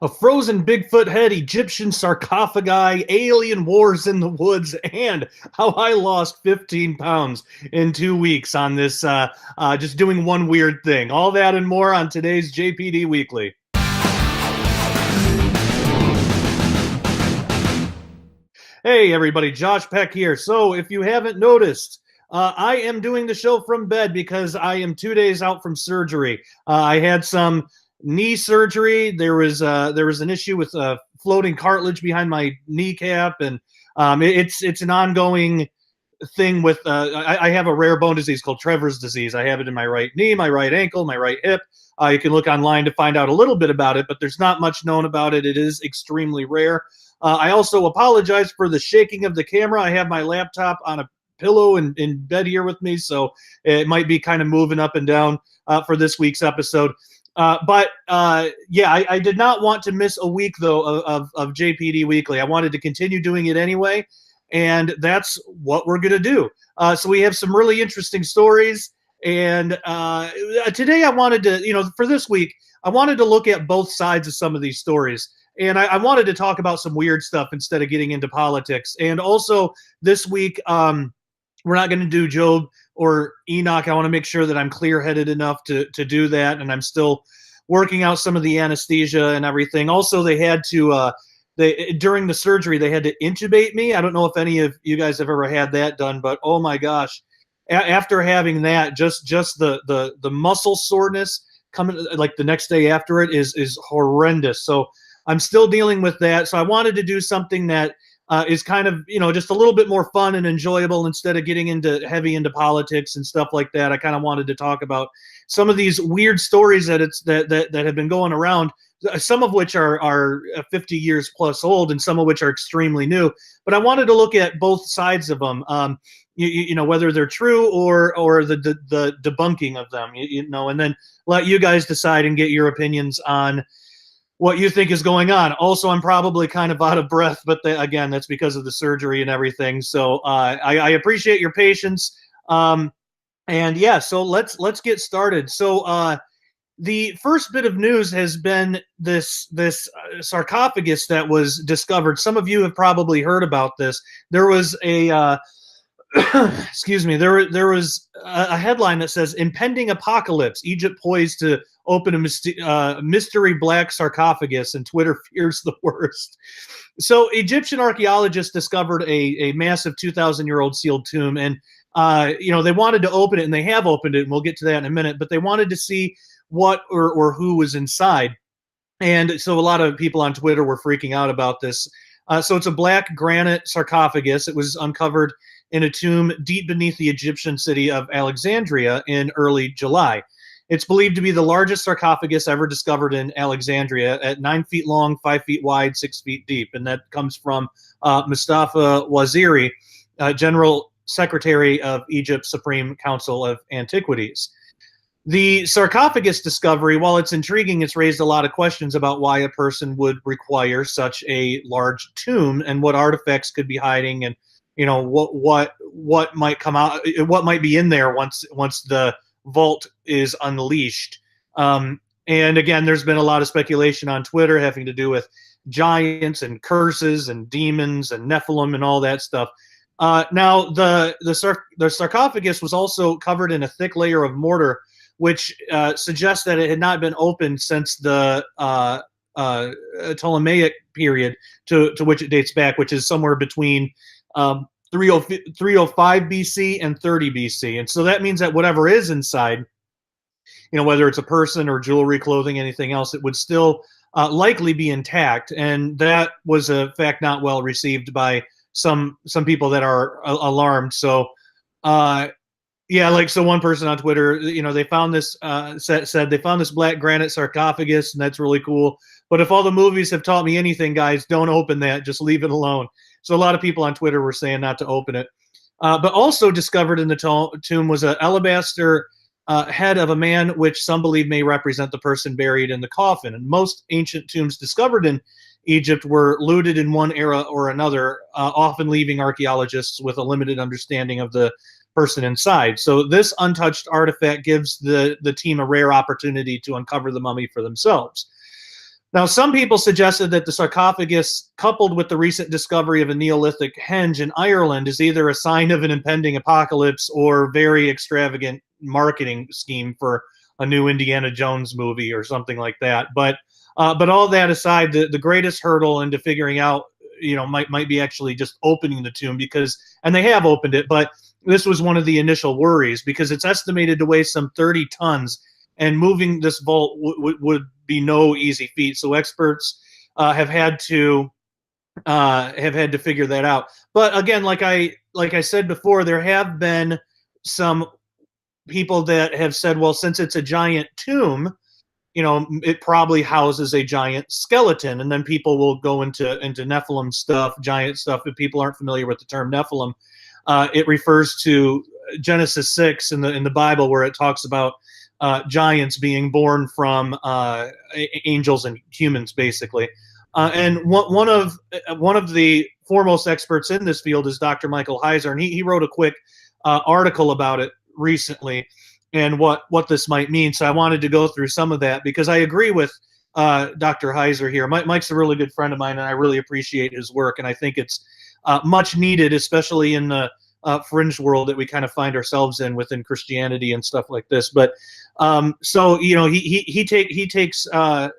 A frozen Bigfoot head, Egyptian sarcophagi, alien wars in the woods, and how I lost 15 pounds in 2 weeks on this, just doing one weird thing. All that and more on today's JPD Weekly. Hey, everybody, Josh Peck here. So if you haven't noticed, I am doing the show from bed because I am 2 days out from surgery. I had some knee surgery. There was an issue with floating cartilage behind my kneecap, and it's an ongoing thing with I have a rare bone disease called Trevor's disease. I have it in my right knee, my right ankle, my right hip. You can look online to find out a little bit about it, but there's not much known about it. It is extremely rare. I also apologize for the shaking of the camera. I have my laptop on a pillow in bed here with me, so it might be kind of moving up and down for this week's episode. But I did not want to miss a week, though, of JPD Weekly. I wanted to continue doing it anyway, and that's what we're going to do. So we have some really interesting stories, and today I wanted to, for this week, I wanted to look at both sides of some of these stories. And I wanted to talk about some weird stuff instead of getting into politics. And also this week, we're not going to do Job or Enoch. I want to make sure that I'm clear-headed enough to do that. And I'm still working out some of the anesthesia and everything. Also, they had to, during the surgery, they had to intubate me. I don't know if any of you guys have ever had that done, but oh my gosh, after having that, just the muscle soreness coming like the next day after it is horrendous. So I'm still dealing with that. So I wanted to do something that is kind of, just a little bit more fun and enjoyable instead of getting heavy into politics and stuff like that. I kind of wanted to talk about some of these weird stories that have been going around, some of which are 50 years plus old and some of which are extremely new. But I wanted to look at both sides of them, whether they're true or the debunking of them, and then let you guys decide and get your opinions on what you think is going on. Also, I'm probably kind of out of breath, but again, that's because of the surgery and everything. So I appreciate your patience. So let's get started. So the first bit of news has been this sarcophagus that was discovered. Some of you have probably heard about this. There was a excuse me. There was a headline that says "Impending Apocalypse: Egypt poised to open a mystery black sarcophagus, and Twitter fears the worst." So Egyptian archaeologists discovered a massive 2,000-year-old sealed tomb, and they wanted to open it, and they have opened it, and we'll get to that in a minute. But they wanted to see what or who was inside, and so a lot of people on Twitter were freaking out about this. So it's a black granite sarcophagus. It was uncovered in a tomb deep beneath the Egyptian city of Alexandria in early July. It's believed to be the largest sarcophagus ever discovered in Alexandria, at 9 feet long, 5 feet wide, 6 feet deep. And that comes from Mustafa Waziri, General Secretary of Egypt's Supreme Council of Antiquities. The sarcophagus discovery, while it's intriguing, it's raised a lot of questions about why a person would require such a large tomb and what artifacts could be hiding, and what might come out, what might be in there once the vault is unleashed. And again, there's been a lot of speculation on Twitter having to do with giants and curses and demons and Nephilim and all that stuff. Now, the sarcophagus was also covered in a thick layer of mortar, which suggests that it had not been opened since the Ptolemaic period to which it dates back, which is somewhere between 305 BC and 30 BC. And so that means that whatever is inside, whether it's a person or jewelry, clothing, anything else, it would still likely be intact. And that was a fact not well received by some people that are alarmed. So, so one person on Twitter, they found this, said they found this black granite sarcophagus, and that's really cool. But if all the movies have taught me anything, guys, don't open that. Just leave it alone. So a lot of people on Twitter were saying not to open it. But also discovered in the tomb was an alabaster head of a man, which some believe may represent the person buried in the coffin. And most ancient tombs discovered in Egypt were looted in one era or another, often leaving archaeologists with a limited understanding of the person inside. So this untouched artifact gives the team a rare opportunity to uncover the mummy for themselves. Now, some people suggested that the sarcophagus, coupled with the recent discovery of a Neolithic henge in Ireland, is either a sign of an impending apocalypse or very extravagant marketing scheme for a new Indiana Jones movie or something like that. But all that aside, the greatest hurdle into figuring out, might be actually just opening the tomb, because, and they have opened it, but this was one of the initial worries, because it's estimated to weigh some 30 tons, and moving this vault would be no easy feat. So experts have had to figure that out. But again, like I said before, there have been some people that have said, well, since it's a giant tomb, it probably houses a giant skeleton. And then people will go into Nephilim stuff, giant stuff. If people aren't familiar with the term Nephilim, it refers to Genesis 6 in the Bible, where it talks about giants being born from angels and humans, basically. And one of the foremost experts in this field is Dr. Michael Heiser, and he wrote a quick article about it recently, and what this might mean. So I wanted to go through some of that, because I agree with Dr. Heiser here. Mike's a really good friend of mine, and I really appreciate his work, and I think it's much needed, especially in the fringe world that we kind of find ourselves in within Christianity and stuff like this. But so he takes an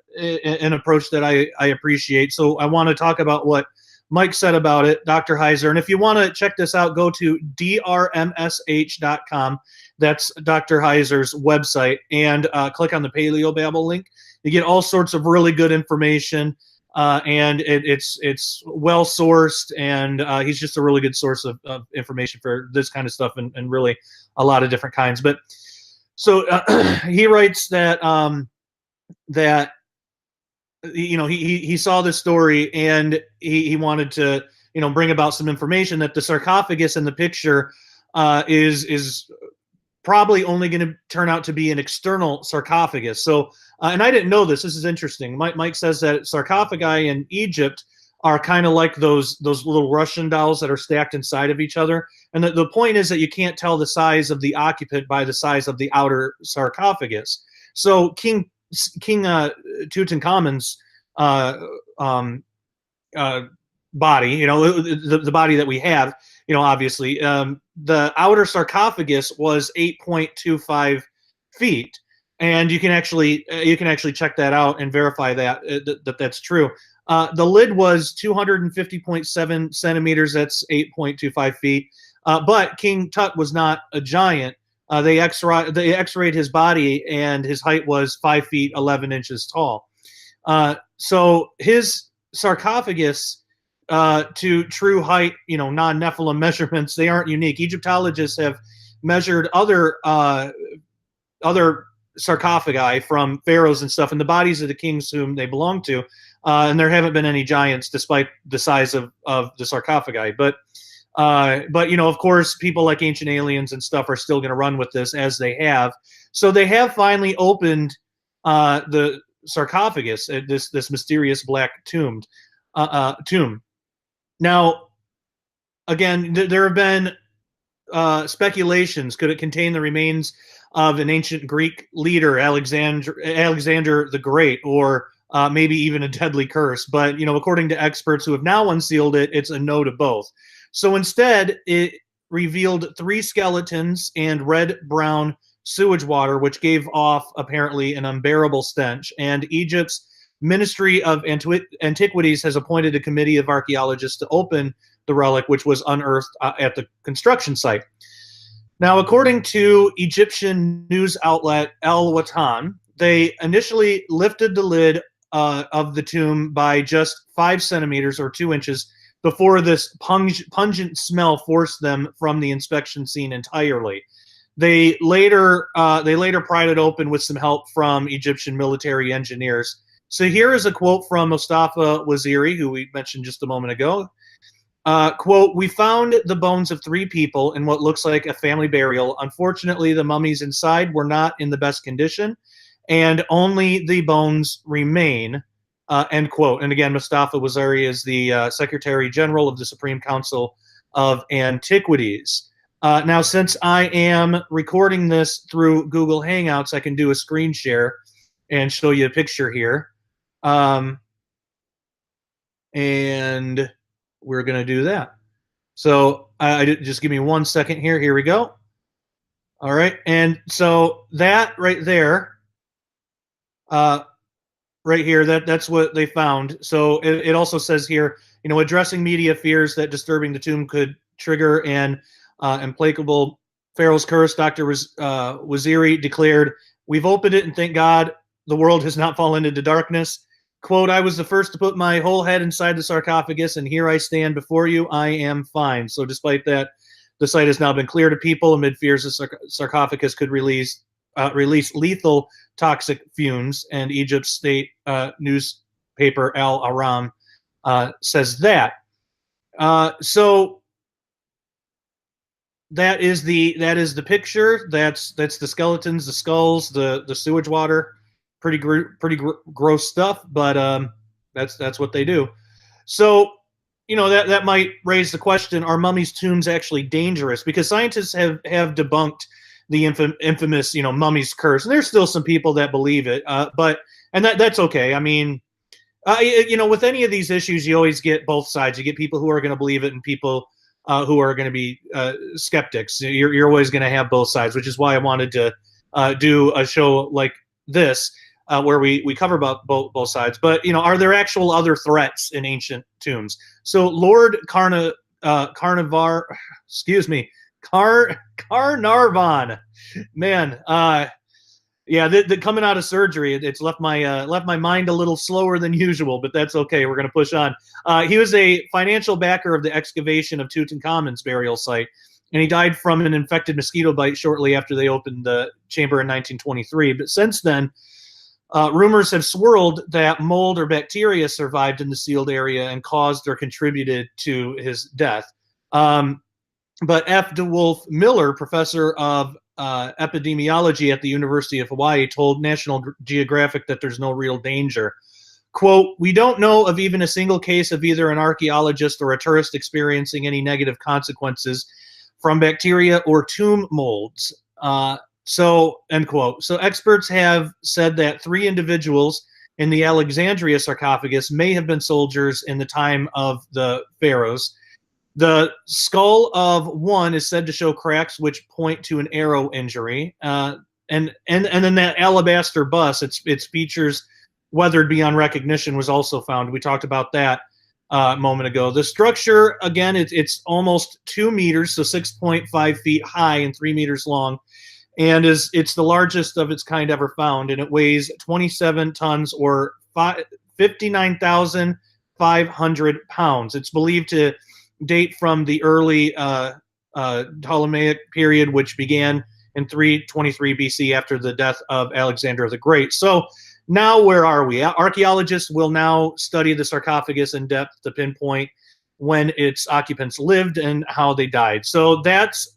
approach that I appreciate. So I want to talk about what Mike said about it, Dr. Heiser. And if you want to check this out, go to drmsh.com. That's Dr. Heiser's website, and click on the Paleobabble link. You get all sorts of really good information, and it's well sourced, and he's just a really good source of information for this kind of stuff, and really a lot of different kinds. But so he writes that he saw this story, and he wanted to bring about some information that the sarcophagus in the picture is probably only going to turn out to be an external sarcophagus. So, and I didn't know this. This is interesting. Mike says that sarcophagi in Egypt are kind of like those little Russian dolls that are stacked inside of each other. And the point is that you can't tell the size of the occupant by the size of the outer sarcophagus. So King Tutankhamun's body, the body that we have, obviously, the outer sarcophagus was 8.25 feet, and you can actually check that out and verify that's true. The lid was 250.7 centimeters. That's 8.25 feet. But King Tut was not a giant. They X-rayed his body, and his height was 5 feet 11 inches tall. So his sarcophagus, to true height, non-Nephilim measurements, they aren't unique. Egyptologists have measured other sarcophagi from pharaohs and stuff, and the bodies of the kings whom they belong to, and there haven't been any giants despite the size of the sarcophagi. But of course, people like Ancient Aliens and stuff are still going to run with this, as they have. So they have finally opened the sarcophagus, this mysterious black tomb. Now, again, there have been speculations. Could it contain the remains of an ancient Greek leader, Alexander the Great, or maybe even a deadly curse? But, according to experts who have now unsealed it, it's a no to both. So instead, it revealed 3 skeletons and red-brown sewage water, which gave off apparently an unbearable stench. And Egypt's Ministry of Antiquities has appointed a committee of archaeologists to open the relic, which was unearthed at the construction site. Now, according to Egyptian news outlet El Watan, they initially lifted the lid of the tomb by just 5 centimeters or 2 inches before this pungent smell forced them from the inspection scene entirely. They later pried it open with some help from Egyptian military engineers. So here is a quote from Mustafa Waziri, who we mentioned just a moment ago. Quote, "We found the bones of 3 people in what looks like a family burial. Unfortunately, the mummies inside were not in the best condition, and only the bones remain," end quote. And again, Mustafa Waziri is the Secretary General of the Supreme Council of Antiquities. Now, since I am recording this through Google Hangouts, I can do a screen share and show you a picture here. And we're going to do that. So just give me 1 second here. Here we go. All right. And so that right there, right here, that's what they found. So it also says here, addressing media fears that disturbing the tomb could trigger an implacable Pharaoh's curse, Dr. Waziri declared, "We've opened it and thank God the world has not fallen into darkness." Quote, "I was the first to put my whole head inside the sarcophagus, and here I stand before you. I am fine." So despite that, the site has now been cleared of people amid fears the sarcophagus could release lethal toxic fumes. And Egypt's state newspaper Al Aram says that. So that is the picture. That's the skeletons, the skulls, the sewage water. Pretty gross stuff, but that's what they do. So that might raise the question: are mummies' tombs actually dangerous? Because scientists have debunked the infamous mummy's curse, and there's still some people that believe it. But that's okay. I mean, with any of these issues, you always get both sides. You get people who are going to believe it and people who are going to be skeptics. You're always going to have both sides, which is why I wanted to do a show like this. Where we cover about both sides. But, are there actual other threats in ancient tombs? So Lord Carnarvon, man, the coming out of surgery, it's left my mind a little slower than usual, but that's okay. We're going to push on. He was a financial backer of the excavation of Tutankhamun's burial site, and he died from an infected mosquito bite shortly after they opened the chamber in 1923. But since then, rumors have swirled that mold or bacteria survived in the sealed area and caused or contributed to his death. But F. DeWolf Miller, professor of epidemiology at the University of Hawaii, told National Geographic that there's no real danger. Quote, "We don't know of even a single case of either an archaeologist or a tourist experiencing any negative consequences from bacteria or tomb molds." So, end quote. So experts have said that 3 individuals in the Alexandria sarcophagus may have been soldiers in the time of the pharaohs. The skull of one is said to show cracks which point to an arrow injury. And then that alabaster bust, its features weathered beyond recognition, was also found. We talked about that a moment ago. The structure, again, it's almost 2 meters, so 6.5 feet high and 3 meters long. And it's the largest of its kind ever found, and it weighs 27 tons or 59,500 pounds. It's believed to date from the early Ptolemaic period, which began in 323 BC after the death of Alexander the Great. So now where are we? Archaeologists will now study the sarcophagus in depth to pinpoint when its occupants lived and how they died. So that's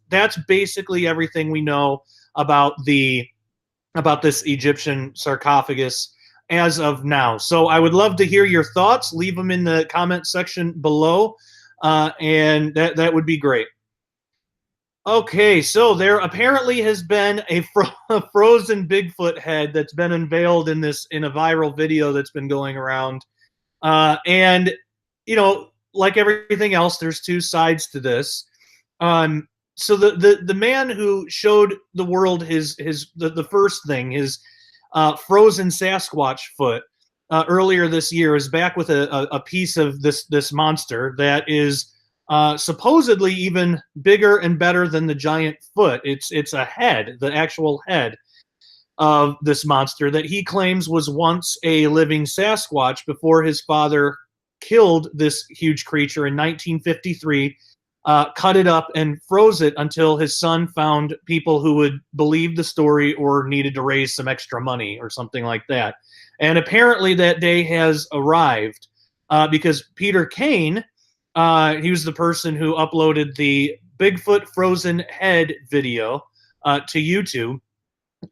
basically everything we know about this Egyptian sarcophagus as of now. So I would love to hear your thoughts. Leave them in the comment section below, and that would be great. Okay, so there apparently has been a frozen Bigfoot head that's been unveiled in a viral video that's been going around, and like everything else, there's 2 sides to this. So the man who showed the world the first thing, his frozen Sasquatch foot, earlier this year, is back with a piece of this monster that is supposedly even bigger and better than the giant foot. It's a head, the actual head of this monster that he claims was once a living Sasquatch before his father killed this huge creature in 1953. Cut it up and froze it until his son found people who would believe the story or needed to raise some extra money or something like that. And apparently that day has arrived because Peter Kane, he was the person who uploaded the Bigfoot frozen head video to YouTube.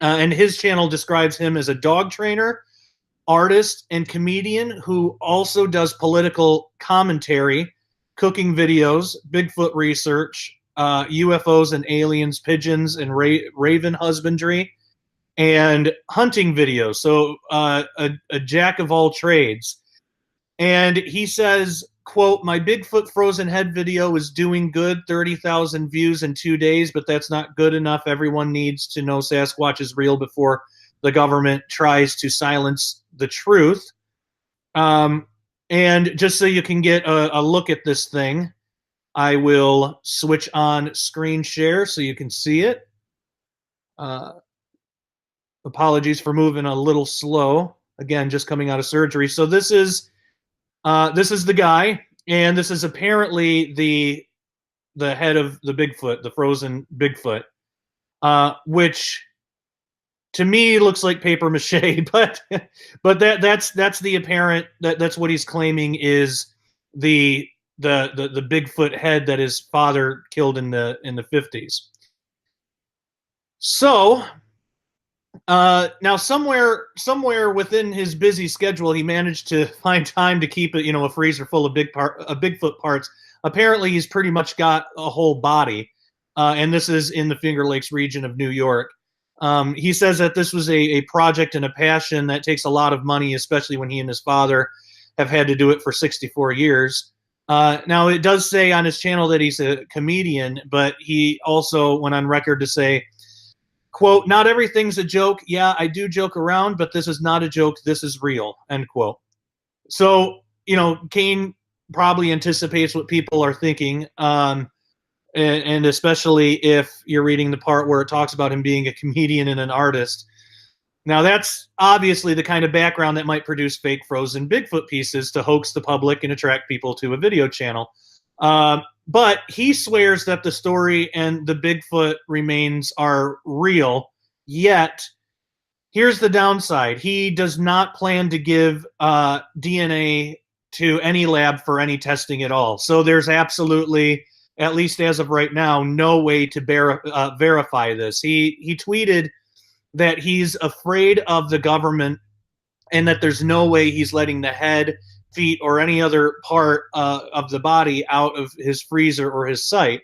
And his channel describes him as a dog trainer, artist, and comedian who also does political commentary, cooking videos, Bigfoot research, UFOs and aliens, pigeons, and raven husbandry. and hunting videos. So a jack of all trades. And he says, quote, "My Bigfoot frozen head video is doing good, 30,000 views in 2 days, but that's not good enough. Everyone needs to know Sasquatch is real before the government tries to silence the truth." And just so you can get a look at this thing, I will switch on screen share so you can see it. Apologies for moving a little slow. Again, just coming out of surgery. So this is the guy, and this is apparently the head of the Bigfoot, the frozen Bigfoot, which to me looks like paper mache, but that's the apparent that's what he's claiming is the Bigfoot head that his father killed in the 50s. So now somewhere within his busy schedule, he managed to find time to keep a freezer full of Bigfoot parts. Apparently, he's pretty much got a whole body, and this is in the Finger Lakes region of New York. He says that this was a project and a passion that takes a lot of money, especially when he and his father have had to do it for 64 years. Now, it does say on his channel that he's a comedian, but he also went on record to say, quote, "Not everything's a joke. Yeah, I do joke around, but this is not a joke. This is real," end quote. So, Kane probably anticipates what people are thinking. And especially if you're reading the part where it talks about him being a comedian and an artist. Now, that's obviously the kind of background that might produce fake frozen Bigfoot pieces to hoax the public and attract people to a video channel. But he swears that the story and the Bigfoot remains are real, yet here's the downside. He does not plan to give DNA to any lab for any testing at all. So there's absolutely, at least as of right now, no way to verify this. He tweeted that he's afraid of the government and that there's no way he's letting the head, feet, or any other part of the body out of his freezer or his site.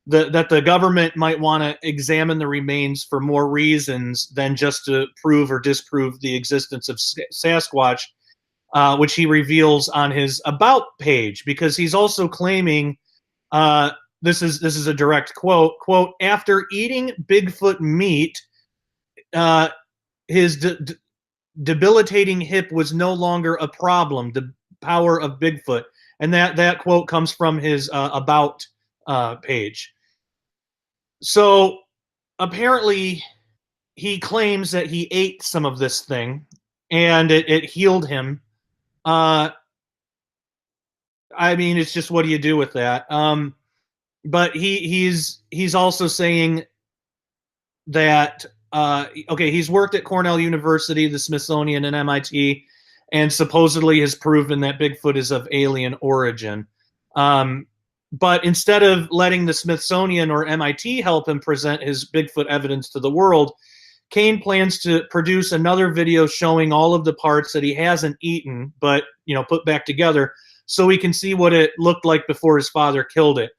That the government might want to examine the remains for more reasons than just to prove or disprove the existence of Sasquatch, which he reveals on his About page, because he's also claiming, this is a direct quote, "After eating Bigfoot meat, his debilitating hip was no longer a problem. The power of Bigfoot." And that quote comes from his About page. So apparently he claims that he ate some of this thing and it healed him. I mean, it's just, what do you do with that? But he's also saying that okay, he's worked at Cornell University, the Smithsonian, and MIT, and supposedly has proven that Bigfoot is of alien origin. But instead of letting the Smithsonian or MIT help him present his Bigfoot evidence to the world, Kane plans to produce another video showing all of the parts that he hasn't eaten, but put back together, so we can see what it looked like before his father killed it.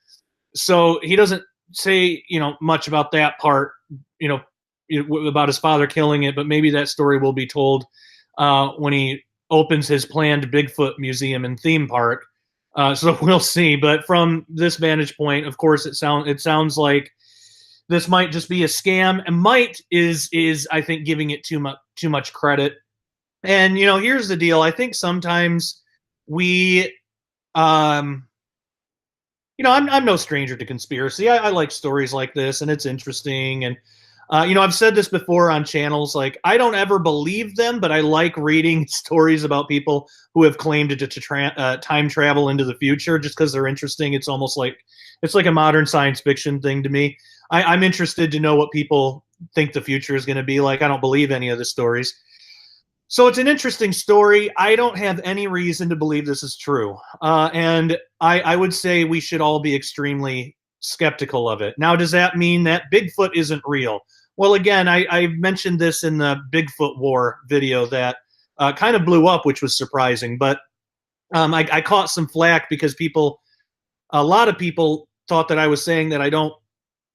So he doesn't say much about that part, about his father killing it, but maybe that story will be told when he opens his planned Bigfoot museum and theme park. So we'll see. But from this vantage point, of course, it sounds like this might just be a scam, and might is I think giving it too much credit. And here's the deal. I think sometimes we, I'm no stranger to conspiracy. I like stories like this, and it's interesting. And I've said this before on channels, like, I don't ever believe them, but I like reading stories about people who have claimed to time travel into the future just because they're interesting. It's almost like, it's like a modern science fiction thing to me. I'm interested to know what people think the future is going to be like. I don't believe any of the stories. So it's an interesting story. I don't have any reason to believe this is true. And I would say we should all be extremely skeptical of it. Now, does that mean that Bigfoot isn't real? Well, again, I mentioned this in the Bigfoot War video that kind of blew up, which was surprising. But I caught some flack because a lot of people thought that I was saying that I don't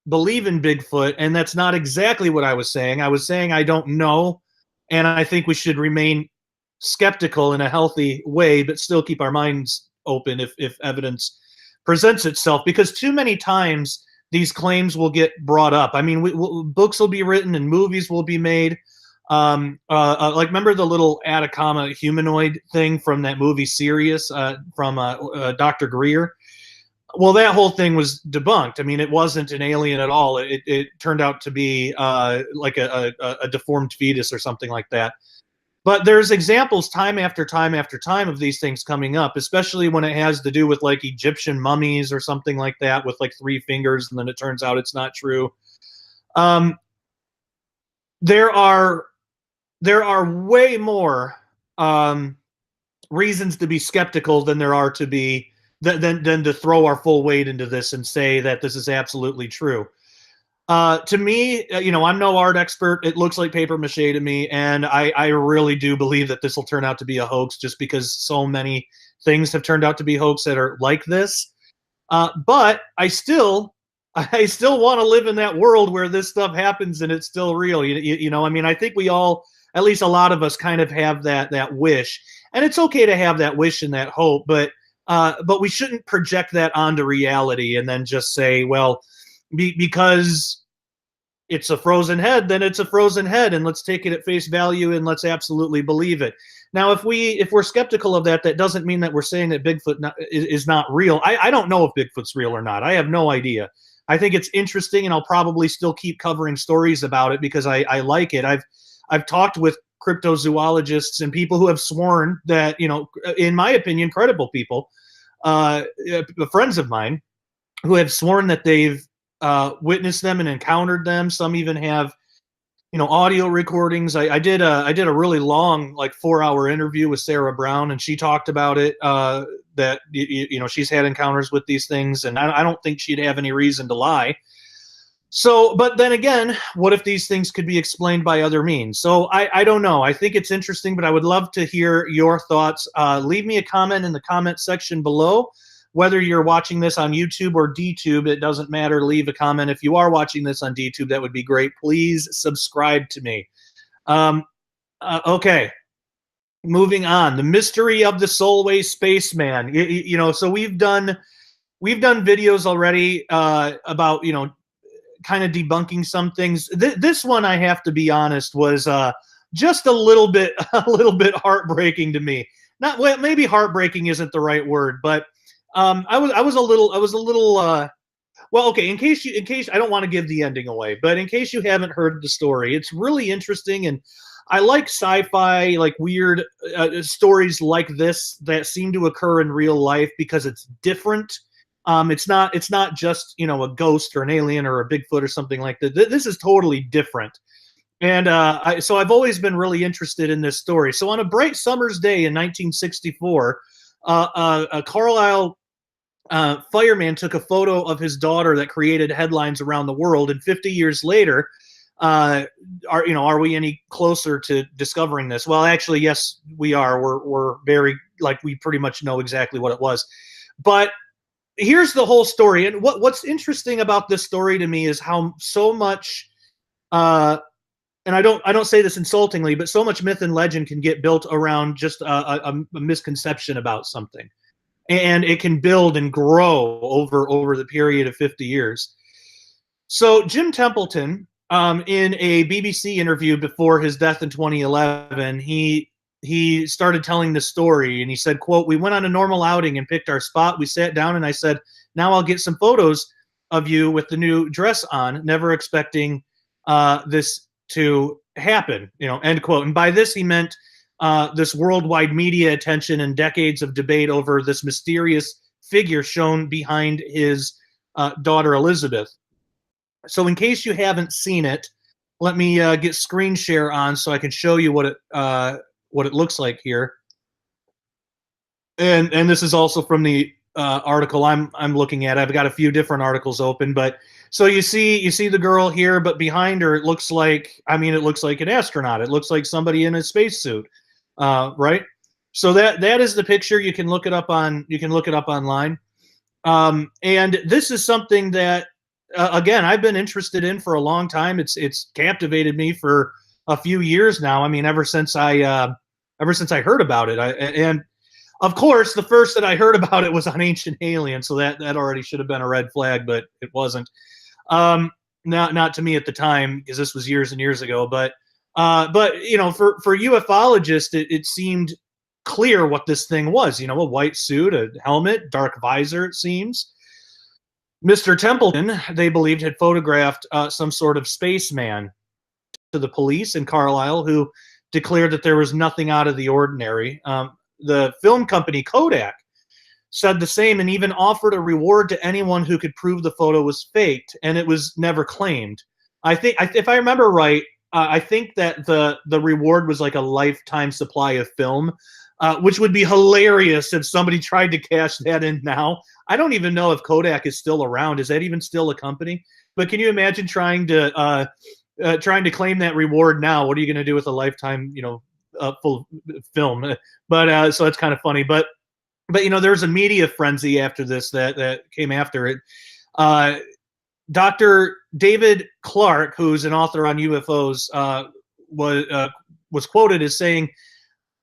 believe in Bigfoot, and that's not exactly what I was saying. I was saying I don't know, and I think we should remain skeptical in a healthy way, but still keep our minds open if evidence presents itself, because too many times these claims will get brought up. I mean, books will be written and movies will be made. Like, remember the little Atacama humanoid thing from that movie Sirius, from Dr. Greer? Well, that whole thing was debunked. I mean, it wasn't an alien at all. It turned out to be like a deformed fetus or something like that. But there's examples time after time after time of these things coming up, especially when it has to do with like Egyptian mummies or something like that with like 3 fingers, and then it turns out it's not true. There are way more reasons to be skeptical than there are to be than to throw our full weight into this and say that this is absolutely true. To me, I'm no art expert. It looks like paper mache to me, and I really do believe that this will turn out to be a hoax, just because so many things have turned out to be hoax that are like this. But I still want to live in that world where this stuff happens and it's still real. I mean, I think we all, at least a lot of us, kind of have that wish, and it's okay to have that wish and that hope, but we shouldn't project that onto reality and then just say, well, because it's a frozen head, then it's a frozen head, and let's take it at face value and let's absolutely believe it. Now, if we're skeptical of that, that doesn't mean that we're saying that Bigfoot is not real. I don't know if Bigfoot's real or not. I have no idea. I think it's interesting, and I'll probably still keep covering stories about it because I like it. I've talked with cryptozoologists and people who have sworn that, in my opinion, credible people, friends of mine, who have sworn that they've witnessed them and encountered them. Some even have, audio recordings. I did a really long, like 4-hour interview with Sarah Brown, and she talked about it, that, she's had encounters with these things, and I don't think she'd have any reason to lie. So, but then again, what if these things could be explained by other means? So I don't know. I think it's interesting, but I would love to hear your thoughts. Leave me a comment in the comment section below. Whether you're watching this on YouTube or DTube, it doesn't matter. Leave a comment. If you are watching this on DTube, that would be great. Please subscribe to me. Okay, moving on. The mystery of the Solway spaceman. So we've done videos already about, kind of debunking some things. This one, I have to be honest, was just a little bit heartbreaking to me. Maybe heartbreaking isn't the right word, but I was a little well, okay, in case I don't want to give the ending away, but in case you haven't heard the story, it's really interesting, and I like sci-fi, like weird stories like this that seem to occur in real life because it's different. It's not just, a ghost or an alien or a Bigfoot or something like that. This is totally different. And so I've always been really interested in this story. So on a bright summer's day in 1964, a Carlisle fireman took a photo of his daughter that created headlines around the world. And 50 years later, are we any closer to discovering this? Well, actually, yes, we are. We're very, like, we pretty much know exactly what it was. But here's the whole story. And what's interesting about this story to me is how so much, and I don't say this insultingly, but so much myth and legend can get built around just a misconception about something. And it can build and grow over the period of 50 years. So Jim Templeton, in a BBC interview before his death in 2011, he started telling the story, and he said, quote, "We went on a normal outing and picked our spot. We sat down and I said, 'Now I'll get some photos of you with the new dress on,' never expecting this to happen," end quote. And by this, he meant this worldwide media attention and decades of debate over this mysterious figure shown behind his daughter, Elizabeth. So in case you haven't seen it, let me get screen share on so I can show you what it looks like here. And this is also from the article I'm looking at. I've got a few different articles open, but so you see the girl here, but behind her it looks like an astronaut. It looks like somebody in a spacesuit, right? So that is the picture. You can look it up online. And this is something that again, I've been interested in for a long time. It's captivated me for a few years now. I mean, ever since I heard about it. And of course, the first that I heard about it was on Ancient Alien, so that already should have been a red flag, but it wasn't. Not to me at the time, because this was years and years ago. But you know, for ufologists, it seemed clear what this thing was. You know, a white suit, a helmet, dark visor. It seems. Mr. Templeton, they believed, had photographed some sort of spaceman to the police in Carlisle, who declared that there was nothing out of the ordinary. The film company Kodak said the same and even offered a reward to anyone who could prove the photo was faked, and it was never claimed. I think, if I remember right, I think that the reward was like a lifetime supply of film, which would be hilarious if somebody tried to cash that in now. I don't even know if Kodak is still around. Is that even still a company? But can you imagine trying to claim that reward now? What are you going to do with a lifetime, you know, full film? But so it's kind of funny. But you know, there's a media frenzy after this that came after it. Dr. David Clark, who's an author on UFOs, was quoted as saying,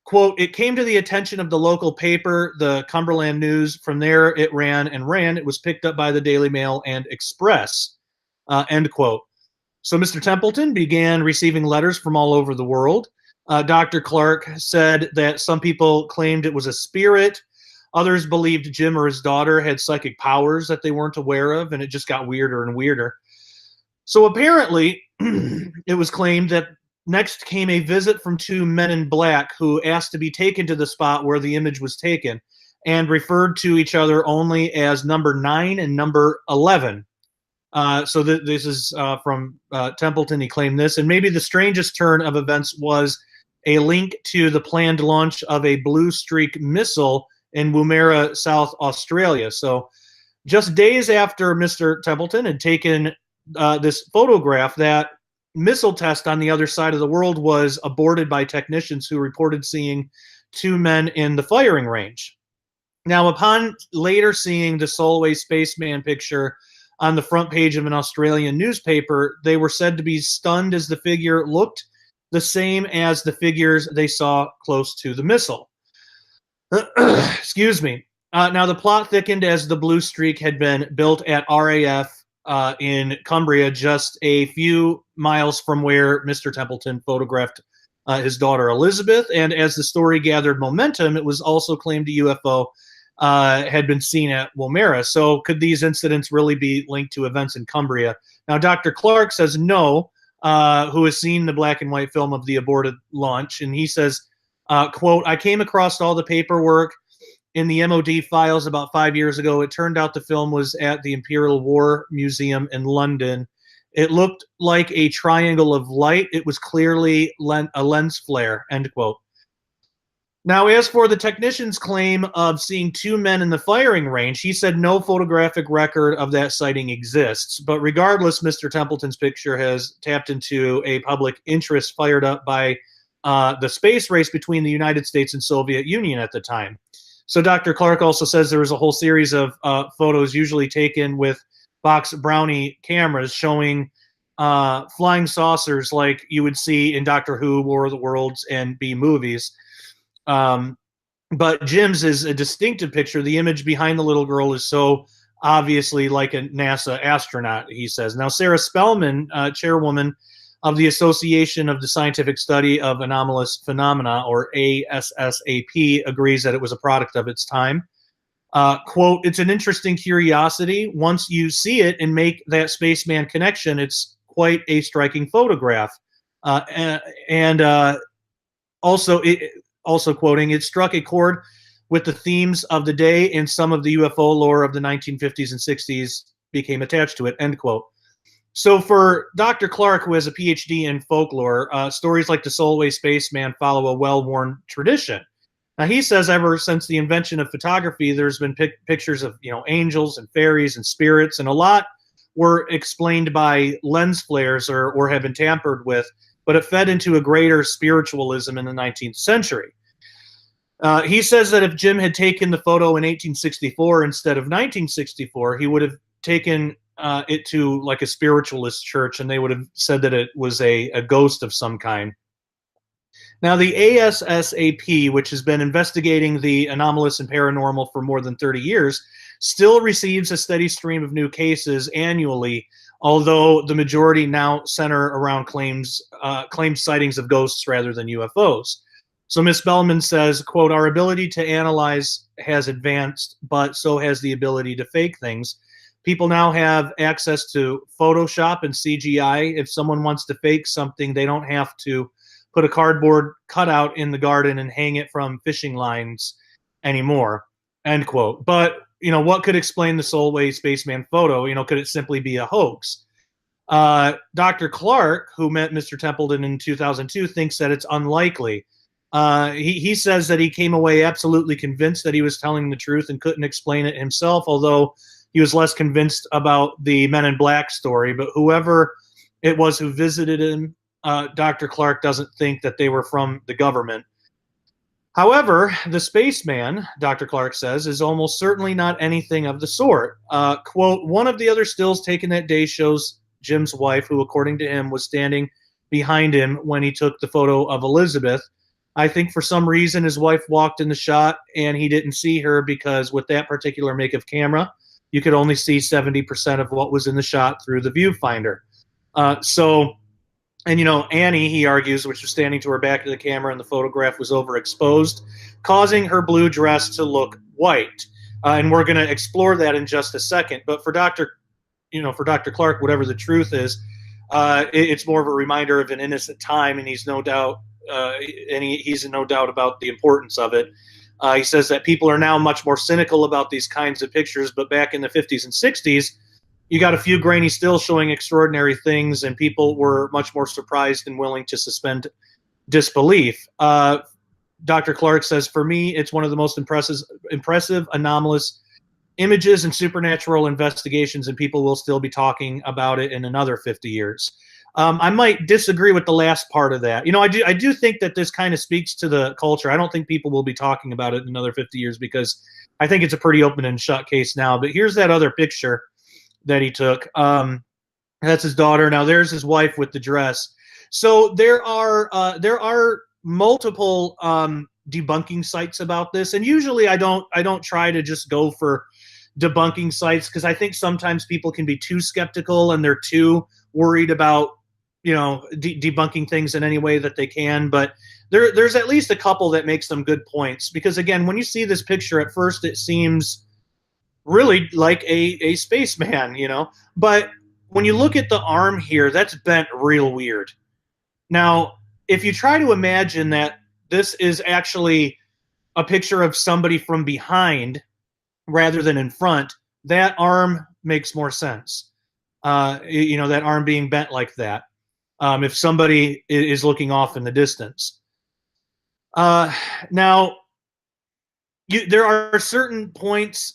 quote, "It came to the attention of the local paper, the Cumberland News. From there, it ran and ran. It was picked up by the Daily Mail and Express," end quote. So Mr. Templeton began receiving letters from all over the world. Dr. Clark said that some people claimed it was a spirit. Others believed Jim or his daughter had psychic powers that they weren't aware of, and it just got weirder and weirder. So apparently, it was claimed that next came a visit from two men in black who asked to be taken to the spot where the image was taken and referred to each other only as number 9 and number 11. So this is from Templeton. He claimed this. And maybe the strangest turn of events was a link to the planned launch of a Blue Streak missile in Woomera, South Australia. So just days after Mr. Templeton had taken this photograph, that missile test on the other side of the world was aborted by technicians who reported seeing two men in the firing range. Now, upon later seeing the Solway spaceman picture on the front page of an Australian newspaper, they were said to be stunned as the figure looked the same as the figures they saw close to the missile. Excuse me. Now, the plot thickened as the Blue Streak had been built at RAF in Cumbria, just a few miles from where Mr. Templeton photographed his daughter Elizabeth. And as the story gathered momentum, it was also claimed a UFO had been seen at Woomera. So could these incidents really be linked to events in Cumbria? Now, Dr. Clark says no, who has seen the black and white film of the aborted launch. And he says, quote, "I came across all the paperwork in the MOD files about 5 years ago. It turned out the film was at the Imperial War Museum in London. It looked like a triangle of light. It was clearly a lens flare," end quote. Now, as for the technician's claim of seeing two men in the firing range, he said no photographic record of that sighting exists. But regardless, Mr. Templeton's picture has tapped into a public interest fired up by the space race between the United States and Soviet Union at the time. So Dr. Clark also says there was a whole series of photos usually taken with Box Brownie cameras showing flying saucers like you would see in Doctor Who, War of the Worlds, and B movies. But Jim's is a distinctive picture. The image behind the little girl is so obviously like a NASA astronaut, he says. Now, Sarah Spellman, chairwoman of the Association of the Scientific Study of Anomalous Phenomena, or ASSAP, agrees that it was a product of its time. Quote, "It's an interesting curiosity. Once you see it and make that spaceman connection, it's quite a striking photograph." Also quoting, "It struck a chord with the themes of the day, and some of the UFO lore of the 1950s and 60s became attached to it," end quote. So for Dr. Clark, who has a PhD in folklore, stories like the Solway spaceman follow a well-worn tradition. Now, he says ever since the invention of photography, there's been pictures of, you know, angels and fairies and spirits, and a lot were explained by lens flares or have been tampered with, but it fed into a greater spiritualism in the 19th century. He says that if Jim had taken the photo in 1864 instead of 1964, he would have taken it to like a spiritualist church, and they would have said that it was a ghost of some kind. Now, the ASSAP, which has been investigating the anomalous and paranormal for more than 30 years, still receives a steady stream of new cases annually, although the majority now center around claimed sightings of ghosts rather than UFOs. So Ms. Bellman says, quote, "Our ability to analyze has advanced, but so has the ability to fake things. People now have access to Photoshop and CGI. If someone wants to fake something, they don't have to put a cardboard cutout in the garden and hang it from fishing lines anymore," end quote. But, what could explain the Solway spaceman photo? Could it simply be a hoax? Dr. Clark, who met Mr. Templeton in 2002, thinks that it's unlikely. He says that he came away absolutely convinced that he was telling the truth and couldn't explain it himself, although he was less convinced about the Men in Black story. But whoever it was who visited him, Dr. Clark doesn't think that they were from the government. However, the spaceman, Dr. Clark says, is almost certainly not anything of the sort. Quote, "One of the other stills taken that day shows Jim's wife, who, according to him, was standing behind him when he took the photo of Elizabeth. I think for some reason his wife walked in the shot and he didn't see her, because with that particular make of camera, you could only see 70% of what was in the shot through the viewfinder." And, Annie, he argues, which was standing to her back of the camera and the photograph was overexposed, causing her blue dress to look white. And we're going to explore that in just a second. But for Dr. Clark, whatever the truth is, it's more of a reminder of an innocent time, and he's no doubt he's in no doubt about the importance of it. He says that people are now much more cynical about these kinds of pictures, but back in the 50s and 60s, you got a few grainy stills showing extraordinary things, and people were much more surprised and willing to suspend disbelief. Dr. Clark says, "For me, it's one of the most impressive, anomalous images and supernatural investigations, and people will still be talking about it in another 50 years. I might disagree with the last part of that. I do think that this kind of speaks to the culture. I don't think people will be talking about it in another 50 years because I think it's a pretty open and shut case now. But here's that other picture that he took. That's his daughter. Now there's his wife with the dress. So there are multiple debunking sites about this, and usually I don't try to just go for debunking sites because I think sometimes people can be too skeptical and they're too worried about debunking things in any way that they can. But there's at least a couple that make some good points, because again, when you see this picture at first, it seems really like a spaceman, but when you look at the arm here, that's bent real weird. Now, if you try to imagine that this is actually a picture of somebody from behind rather than in front, that arm makes more sense. That arm being bent like that. If somebody is looking off in the distance. Now, there are certain points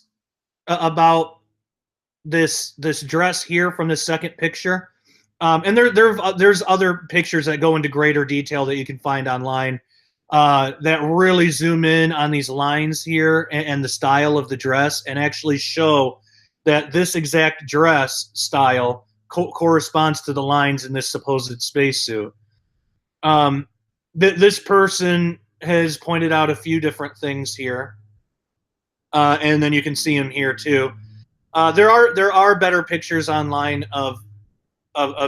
about this dress here from the second picture, and there's other pictures that go into greater detail that you can find online that really zoom in on these lines here and the style of the dress, and actually show that this exact dress style corresponds to the lines in this supposed spacesuit. This person has pointed out a few different things here. And then you can see him here too. There are better pictures online of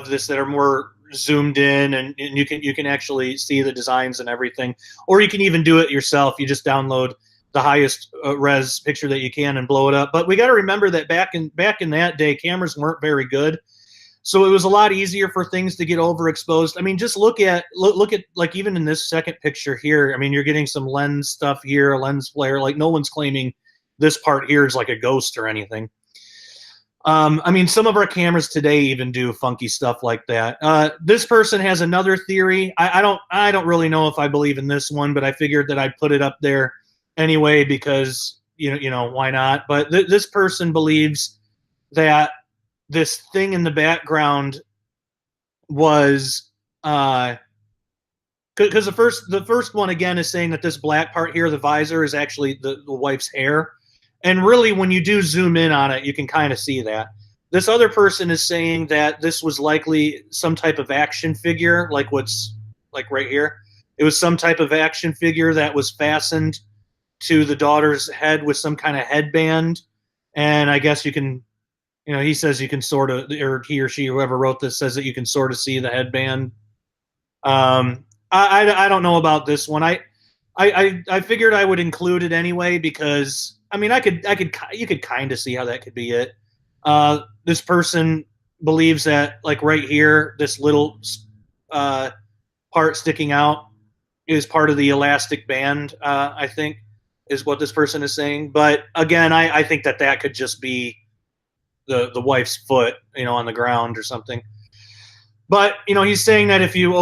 this that are more zoomed in, and you can actually see the designs and everything. Or you can even do it yourself. You just download the highest res picture that you can and blow it up. But we got to remember that back in that day, cameras weren't very good, so it was a lot easier for things to get overexposed. I mean, just look at like even in this second picture here. I mean, you're getting some lens stuff here, a lens flare. Like no one's claiming this part here is like a ghost or anything. I mean, some of our cameras today even do funky stuff like that. This person has another theory. I don't really know if I believe in this one, but I figured that I'd put it up there anyway because why not? But this person believes that this thing in the background was because the first one again is saying that this black part here, the visor, is actually the wife's hair. And really, when you do zoom in on it, you can kind of see that. this other person is saying that this was likely some type of action figure, like what's like right here. It was some type of action figure that was fastened to the daughter's head with some kind of headband. And I guess you can, he says you can sort of, or he or she, whoever wrote this, says that you can sort of see the headband. I don't know about this one. I figured I would include it anyway because I mean you could kind of see how that could be it. This person believes that like right here, this little part sticking out is part of the elastic band. I think is what this person is saying. But again, I think that could just be the wife's foot, on the ground or something. But he's saying that if you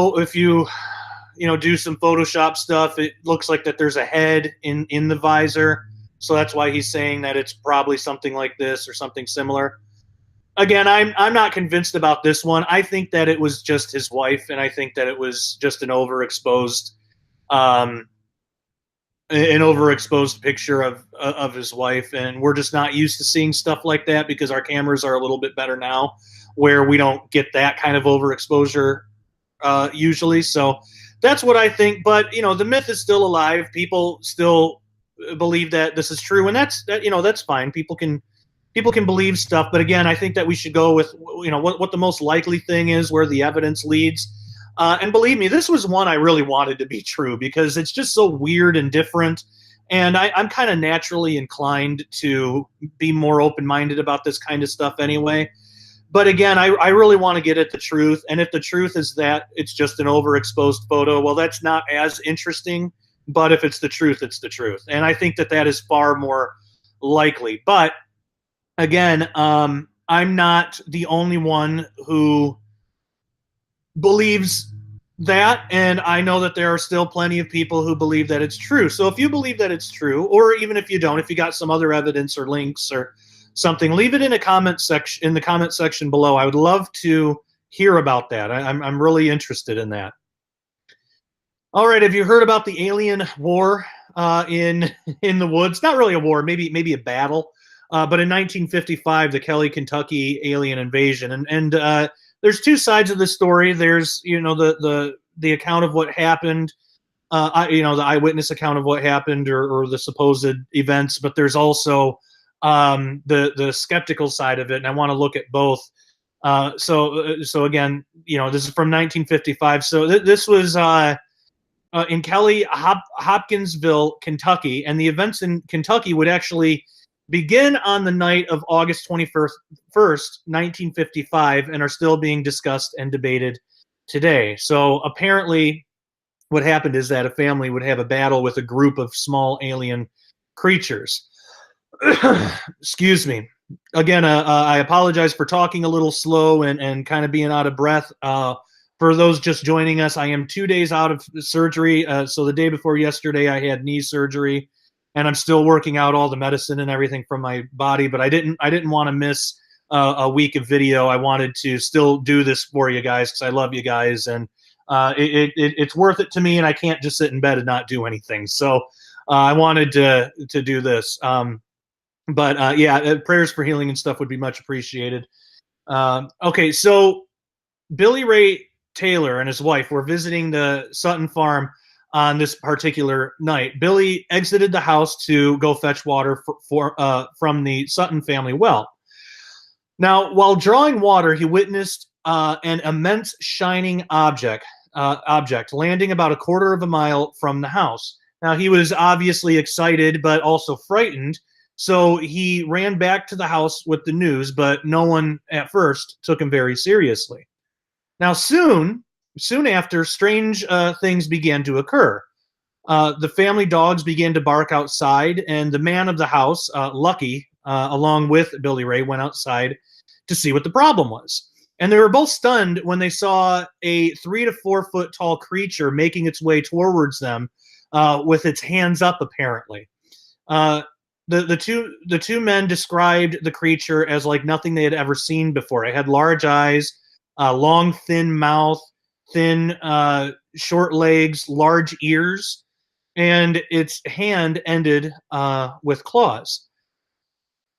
do some Photoshop stuff, it looks like that there's a head in the visor. So that's why he's saying that it's probably something like this or something similar. Again, I'm not convinced about this one. I think that it was just his wife, and I think that it was just an overexposed picture of his wife, and we're just not used to seeing stuff like that because our cameras are a little bit better now, where we don't get that kind of overexposure usually. So that's what I think. But the myth is still alive. People still believe that this is true, and that's fine. People can believe stuff, but again, I think that we should go with what the most likely thing is, where the evidence leads. And believe me, this was one I really wanted to be true because it's just so weird and different. And I'm kind of naturally inclined to be more open-minded about this kind of stuff anyway. But again, I really want to get at the truth. And if the truth is that it's just an overexposed photo, well, that's not as interesting. But if it's the truth, it's the truth. And I think that is far more likely. But again, I'm not the only one who believes that, and I know that there are still plenty of people who believe that it's true. So if you believe that it's true, or even if you don't, if you got some other evidence or links or something, leave it in the comment section below. I would love to hear about that. I'm really interested in that. All right, have you heard about the alien war in the woods? Not really a war, maybe a battle. But in 1955, the Kelly, Kentucky alien invasion, and there's two sides of the story. There's the account of what happened, the eyewitness account of what happened, or the supposed events. But there's also the skeptical side of it, and I want to look at both. So again, this is from 1955. So this was in Kelly, Hopkinsville, Kentucky, and the events in Kentucky would actually begin on the night of August 21st, 1955, and are still being discussed and debated today. So apparently what happened is that a family would have a battle with a group of small alien creatures. Excuse me. Again, I apologize for talking a little slow and kind of being out of breath. For those just joining us, I am 2 days out of surgery. So the day before yesterday, I had knee surgery. And I'm still working out all the medicine and everything from my body, but I didn't want to miss a week of video. I wanted to still do this for you guys because I love you guys, and it's worth it to me. And I can't just sit in bed and not do anything. So I wanted to do this. But yeah, prayers for healing and stuff would be much appreciated. Okay, so Billy Ray Taylor and his wife were visiting the Sutton farm on this particular night. Billy exited the house to go fetch water from the Sutton family well. Now, while drawing water, he witnessed an immense shining object landing about a quarter of a mile from the house. Now, he was obviously excited, but also frightened, so he ran back to the house with the news, but no one at first took him very seriously. Now, soon after, strange things began to occur. The family dogs began to bark outside, and the man of the house, Lucky, along with Billy Ray, went outside to see what the problem was. And they were both stunned when they saw a 3 to 4 foot tall creature making its way towards them with its hands up, apparently. The two men described the creature as like nothing they had ever seen before. It had large eyes, long, thin mouth, thin, short legs, large ears, and its hand ended with claws.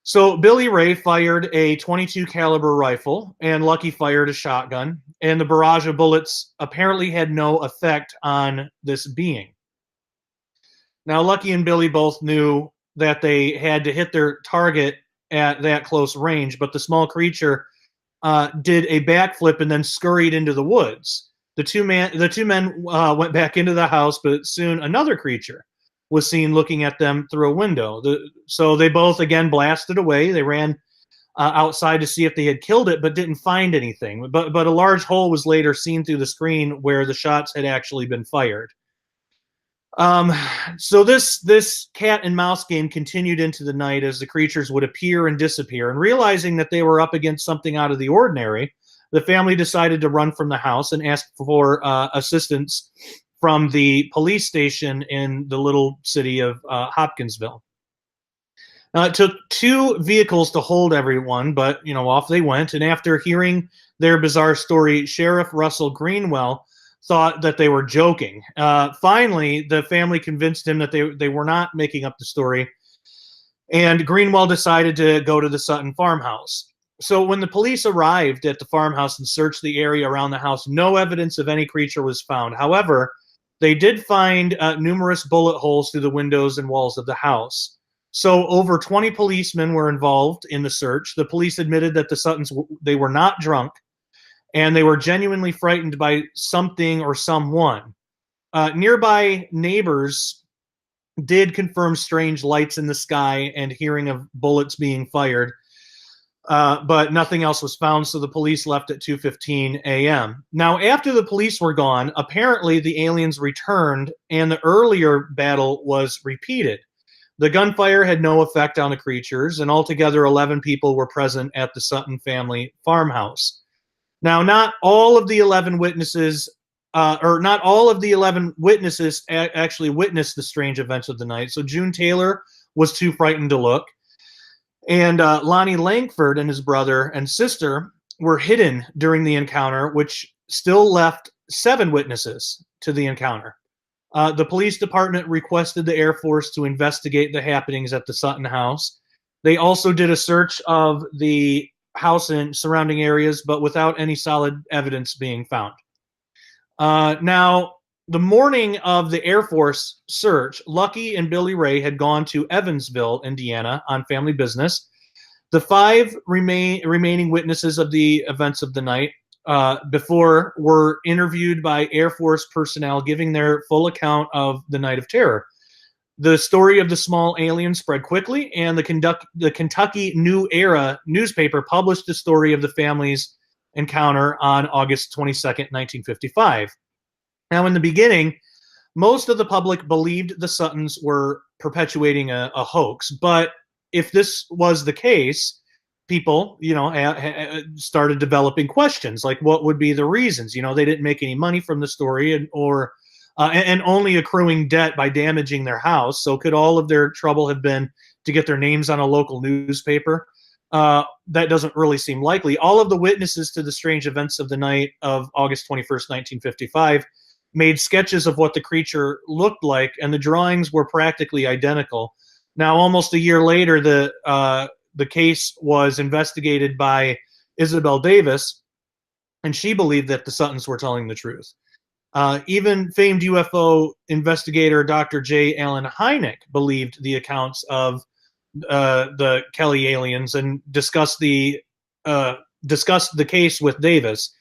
So Billy Ray fired a .22 caliber rifle, and Lucky fired a shotgun, and the barrage of bullets apparently had no effect on this being. Now, Lucky and Billy both knew that they had to hit their target at that close range, but the small creature did a backflip and then scurried into the woods. The two men went back into the house, but soon another creature was seen looking at them through a window. So they both again blasted away. They ran outside to see if they had killed it, but didn't find anything. But a large hole was later seen through the screen where the shots had actually been fired. So this cat and mouse game continued into the night as the creatures would appear and disappear. And realizing that they were up against something out of the ordinary, the family decided to run from the house and ask for assistance from the police station in the little city of Hopkinsville. It took 2 vehicles to hold everyone, but off they went. And after hearing their bizarre story, Sheriff Russell Greenwell thought that they were joking. Finally, the family convinced him that they were not making up the story, and Greenwell decided to go to the Sutton farmhouse. So when the police arrived at the farmhouse and searched the area around the house, no evidence of any creature was found. However, they did find numerous bullet holes through the windows and walls of the house. So over 20 policemen were involved in the search. The police admitted that the Suttons, they were not drunk, and they were genuinely frightened by something or someone. Nearby neighbors did confirm strange lights in the sky and hearing of bullets being fired, but nothing else was found, so the police left at 2:15 a.m. Now, after the police were gone, apparently the aliens returned, and the earlier battle was repeated. The gunfire had no effect on the creatures, and altogether 11 people were present at the Sutton family farmhouse. Now, not all of the 11 witnesses actually witnessed the strange events of the night. So June Taylor was too frightened to look. And Lonnie Langford and his brother and sister were hidden during the encounter, which still left 7 witnesses to the encounter. The police department requested the Air Force to investigate the happenings at the Sutton house. They also did a search of the house and surrounding areas, but without any solid evidence being found. Now, the morning of the Air Force search, Lucky and Billy Ray had gone to Evansville, Indiana, on family business. The 5 remaining witnesses of the events of the night before were interviewed by Air Force personnel, giving their full account of the night of terror. The story of the small alien spread quickly, and the Kentucky New Era newspaper published the story of the family's encounter on August 22nd, 1955. Now, in the beginning, most of the public believed the Suttons were perpetuating a hoax, but if this was the case, people, started developing questions like what would be the reasons. They didn't make any money from the story, and only accruing debt by damaging their house. So could all of their trouble have been to get their names on a local newspaper? That doesn't really seem likely. All of the witnesses to the strange events of the night of August 21st, 1955, made sketches of what the creature looked like, and the drawings were practically identical. Now, almost a year later, the case was investigated by Isabel Davis, and she believed that the Suttons were telling the truth. Even famed UFO investigator Dr. J. Allen Hynek believed the accounts of the Kelly aliens and discussed the case with Davis.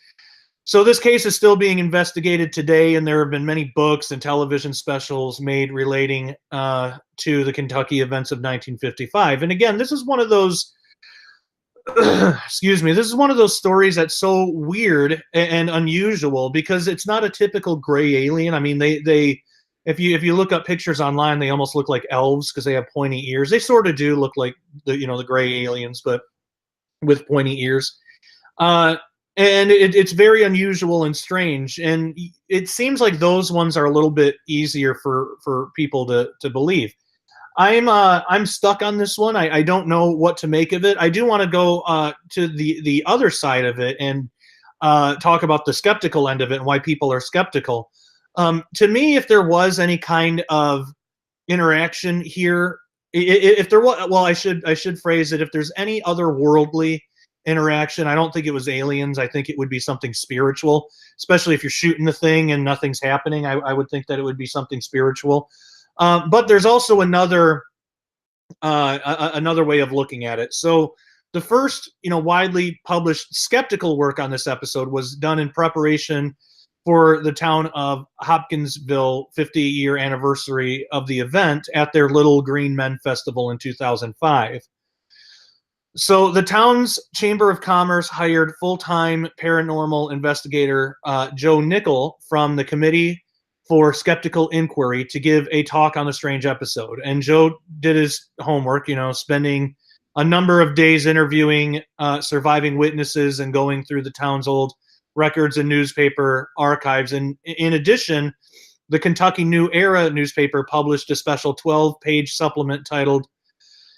So this case is still being investigated today, and there have been many books and television specials made relating to the Kentucky events of 1955. And again, this is one of those excuse me, this is one of those stories that's so weird and unusual because it's not a typical gray alien. I mean, they if you look up pictures online, they almost look like elves because they have pointy ears. They sort of do look like the gray aliens, but with pointy ears. And it's very unusual and strange, and it seems like those ones are a little bit easier for people to believe. I'm stuck on this one. I don't know what to make of it. I do want to go to the other side of it and talk about the skeptical end of it and why people are skeptical. To me, if there was any kind of interaction here, If there was, well, I should phrase it. If there's any otherworldly interaction, I don't think it was aliens. I think it would be something spiritual, especially if you're shooting the thing and nothing's happening. I would think that it would be something spiritual. But there's also another way of looking at it. So the first, widely published skeptical work on this episode was done in preparation for the town of Hopkinsville 50-year anniversary of the event at their Little Green Men Festival in 2005. So the town's Chamber of Commerce hired full-time paranormal investigator Joe Nickel from the Committee for Skeptical Inquiry to give a talk on the strange episode. And Joe did his homework, spending a number of days interviewing surviving witnesses and going through the town's old records and newspaper archives. And in addition, the Kentucky New Era newspaper published a special 12-page supplement titled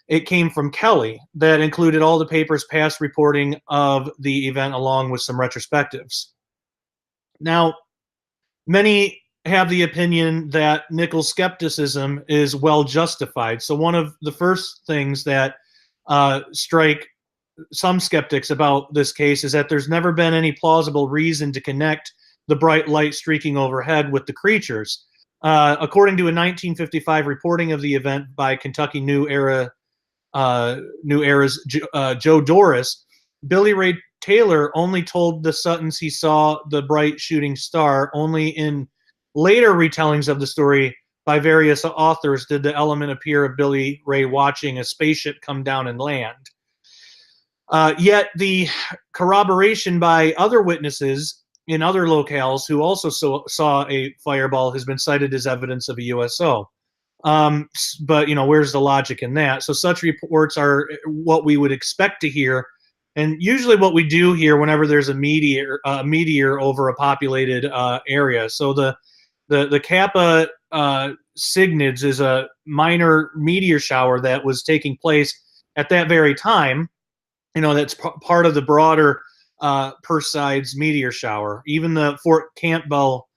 "It Came from Kelly" that included all the paper's past reporting of the event along with some retrospectives. Now, many have the opinion that Nickel's skepticism is well justified. So one of the first things that strike some skeptics about this case is that there's never been any plausible reason to connect the bright light streaking overhead with the creatures. According to a 1955 reporting of the event by Kentucky New Era's Joe Doris, Billy Ray Taylor only told the Suttons he saw the bright shooting star. Only in later retellings of the story by various authors did the element appear of Billy Ray watching a spaceship come down and land. Yet the corroboration by other witnesses in other locales who also saw a fireball has been cited as evidence of a USO. But, where's the logic in that? So such reports are what we would expect to hear. And usually what we do here whenever there's a meteor over a populated area. So the Kappa Cygnids is a minor meteor shower that was taking place at that very time. That's part of the broader Perseids meteor shower. Even the Fort Campbell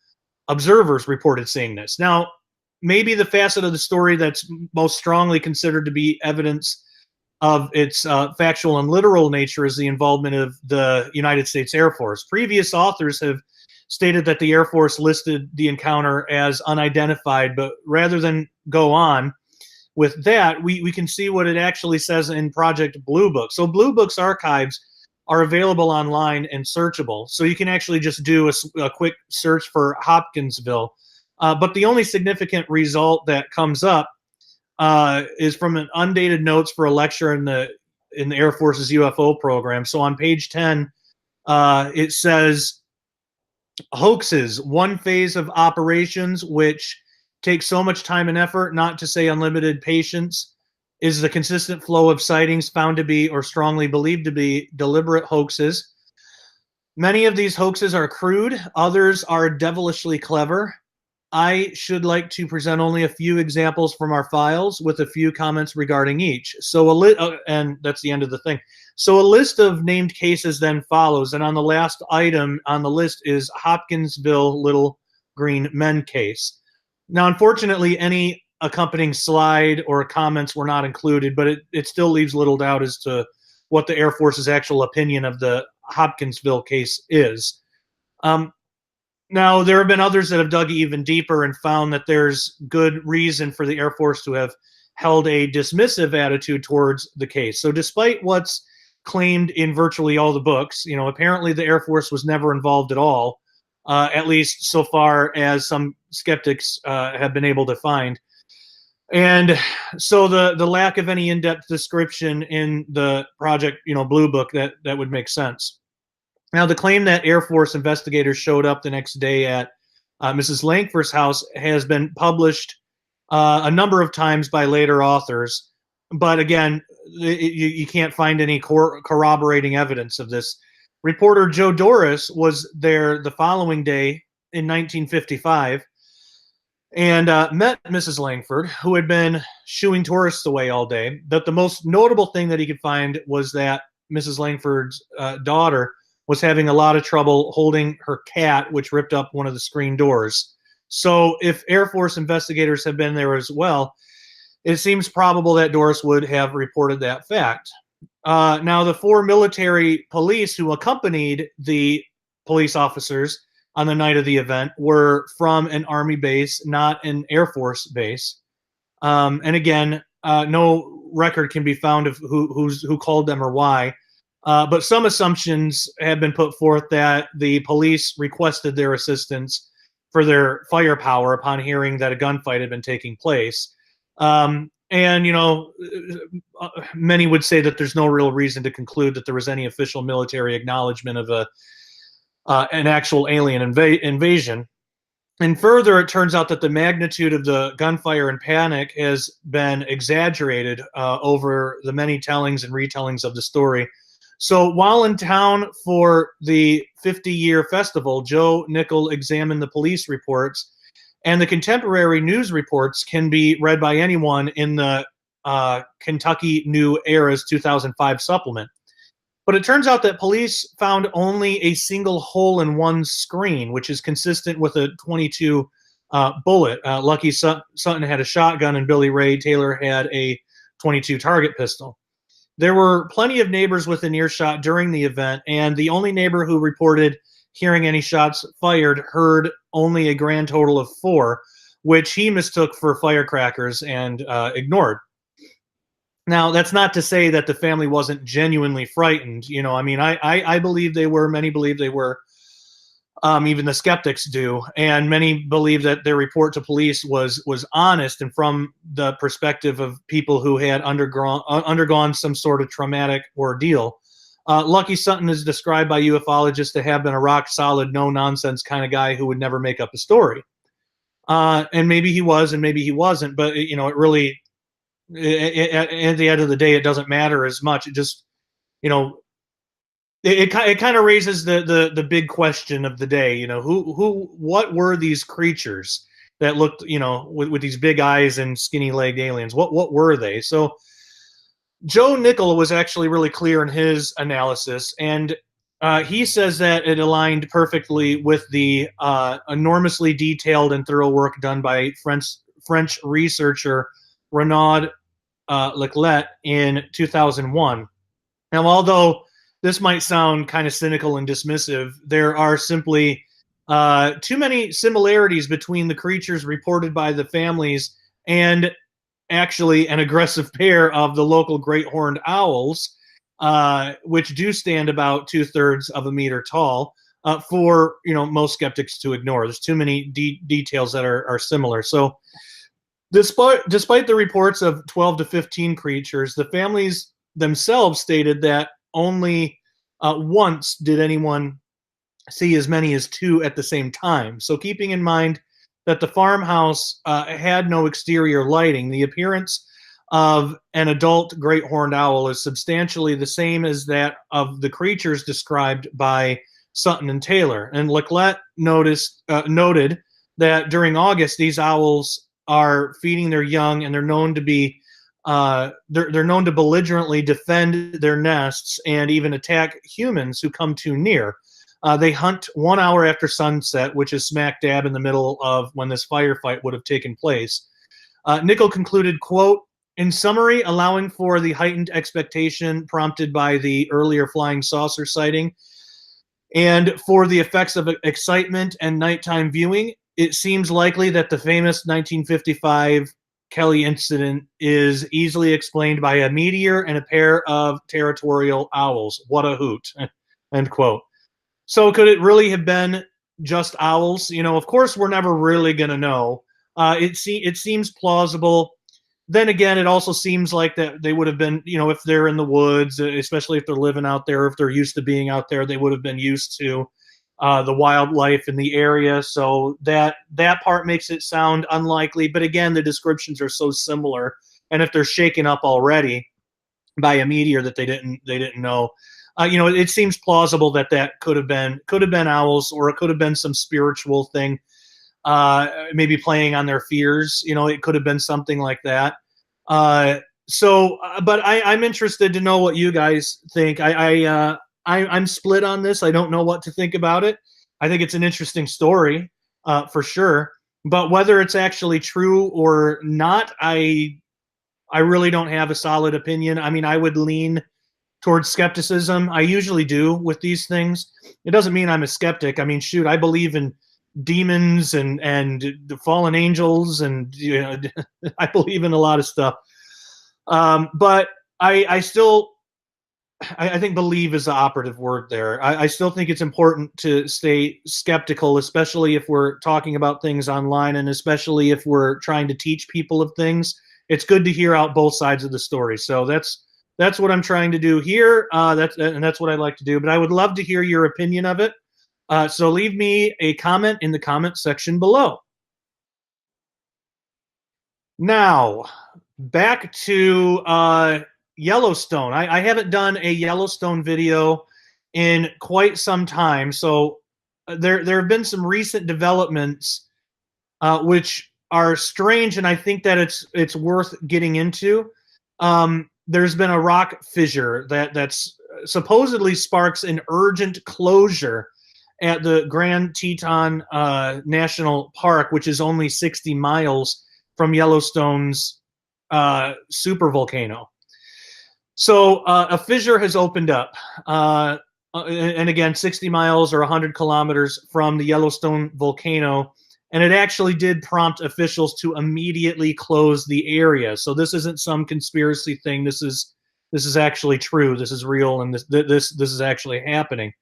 observers reported seeing this. Now, maybe the facet of the story that's most strongly considered to be evidence of its factual and literal nature is the involvement of the United States Air Force. Previous authors have stated that the Air Force listed the encounter as unidentified, but rather than go on with that, we can see what it actually says in Project Blue Book. So Blue Book's archives are available online and searchable. So you can actually just do a quick search for Hopkinsville. But the only significant result that comes up is from an undated notes for a lecture in the Air Force's UFO program. So on page 10, it says, "Hoaxes, one phase of operations which takes so much time and effort, not to say unlimited patience, is the consistent flow of sightings found to be or strongly believed to be deliberate hoaxes. Many of these hoaxes are crude, others are devilishly clever. I should like to present only a few examples from our files with a few comments regarding each." So and that's the end of the thing. So a list of named cases then follows, and on the last item on the list is Hopkinsville Little Green Men case. Now, unfortunately, any accompanying slide or comments were not included, but it still leaves little doubt as to what the Air Force's actual opinion of the Hopkinsville case is. Now, there have been others that have dug even deeper and found that there's good reason for the Air Force to have held a dismissive attitude towards the case. So despite what's claimed in virtually all the books, apparently the Air Force was never involved at all, at least so far as some skeptics have been able to find. And so the lack of any in-depth description in the Project, Blue Book, that would make sense. Now, the claim that Air Force investigators showed up the next day at Mrs. Langford's house has been published a number of times by later authors. But again, you can't find any corroborating evidence of this. Reporter Joe Doris was there the following day in 1955 and met Mrs. Langford, who had been shooing tourists away all day. But the most notable thing that he could find was that Mrs. Langford's daughter was having a lot of trouble holding her cat, which ripped up one of the screen doors. So if Air Force investigators have been there as well, it seems probable that Doris would have reported that fact. Now, the 4 military police who accompanied the police officers on the night of the event were from an Army base, not an Air Force base. And again, no record can be found of who called them or why. But some assumptions have been put forth that the police requested their assistance for their firepower upon hearing that a gunfight had been taking place. And, you know, many would say that there's no real reason to conclude that there was any official military acknowledgement of an actual alien invasion. And further, it turns out that the magnitude of the gunfire and panic has been exaggerated over the many tellings and retellings of the story. So while in town for the 50-year festival, Joe Nickel examined the police reports, and the contemporary news reports can be read by anyone in the Kentucky New Era's 2005 supplement. But it turns out that police found only a single hole in one screen, which is consistent with a .22 bullet. Lucky Sutton had a shotgun, and Billy Ray Taylor had a .22 target pistol. There were plenty of neighbors within earshot during the event, and the only neighbor who reported hearing any shots fired heard only a grand total of 4, which he mistook for firecrackers and ignored. Now, that's not to say that the family wasn't genuinely frightened. You know, I mean, I believe they were. Many believe they were. Even the skeptics do, and many believe that their report to police was honest and from the perspective of people who had undergone some sort of traumatic ordeal. Lucky Sutton is described by ufologists to have been a rock-solid, no-nonsense kind of guy who would never make up a story. And maybe he was, and maybe he wasn't, but you know, it really, at the end of the day, it doesn't matter as much. It just, you know, it kind of raises the big question of the day. You know, what were these creatures that looked, you know, with these big eyes and skinny-legged aliens? What were they? So Joe Nickel was actually really clear in his analysis, and he says that it aligned perfectly with the enormously detailed and thorough work done by French researcher Renaud Leclet in 2001. Now, although this might sound kind of cynical and dismissive, there are simply too many similarities between the creatures reported by the families and actually an aggressive pair of the local great horned owls, which do stand about 2/3 of a meter tall, for, you know, most skeptics to ignore. There's too many details that are similar. So despite the reports of 12 to 15 creatures, the families themselves stated that only once did anyone see as many as 2 at the same time. So keeping in mind that the farmhouse had no exterior lighting, the appearance of an adult great horned owl is substantially the same as that of the creatures described by Sutton and Taylor. And Leclet noted that during August, these owls are feeding their young, and they're known to be they're known to belligerently defend their nests and even attack humans who come too near. They hunt 1 hour after sunset, which is smack dab in the middle of when this firefight would have taken place. Nickel concluded, quote, "In summary, allowing for the heightened expectation prompted by the earlier flying saucer sighting and for the effects of excitement and nighttime viewing, it seems likely that the famous 1955 Kelly incident is easily explained by a meteor and a pair of territorial owls. What a hoot," end quote. So could it really have been just owls? You know, of course, we're never really going to know. It seems plausible. Then again, it also seems like that they would have been, you know, if they're in the woods, especially if they're living out there, if they're used to being out there, they would have been used to the wildlife in the area. So that part makes it sound unlikely. But again, the descriptions are so similar. And if they're shaken up already by a meteor that they didn't know, you know, it seems plausible that could have been owls, or it could have been some spiritual thing, maybe playing on their fears. You know, it could have been something like that. But I'm interested to know what you guys think. I'm split on this. I don't know what to think about it. I think it's an interesting story, for sure. But whether it's actually true or not, I I really don't have a solid opinion. I mean, I would lean towards skepticism. I usually do with these things. It doesn't mean I'm a skeptic. I mean, shoot, I believe in demons and the fallen angels, and you know, I believe in a lot of stuff. But I still, I think believe is the operative word there. I still think it's important to stay skeptical, especially if we're talking about things online, and especially if we're trying to teach people of things. It's good to hear out both sides of the story. So that's what I'm trying to do here. That's what I like to do. But I would love to hear your opinion of it. So leave me a comment in the comment section below. Now, back to Yellowstone. I haven't done a Yellowstone video in quite some time. So there have been some recent developments which are strange, and I think that it's worth getting into. There's been a rock fissure that's supposedly sparks an urgent closure at the Grand Teton National Park, which is only 60 miles from Yellowstone's supervolcano. So a fissure has opened up, and again, 60 miles or 100 kilometers from the Yellowstone volcano, and it actually did prompt officials to immediately close the area. So this isn't some conspiracy thing. This is actually true. This is real, and this is actually happening.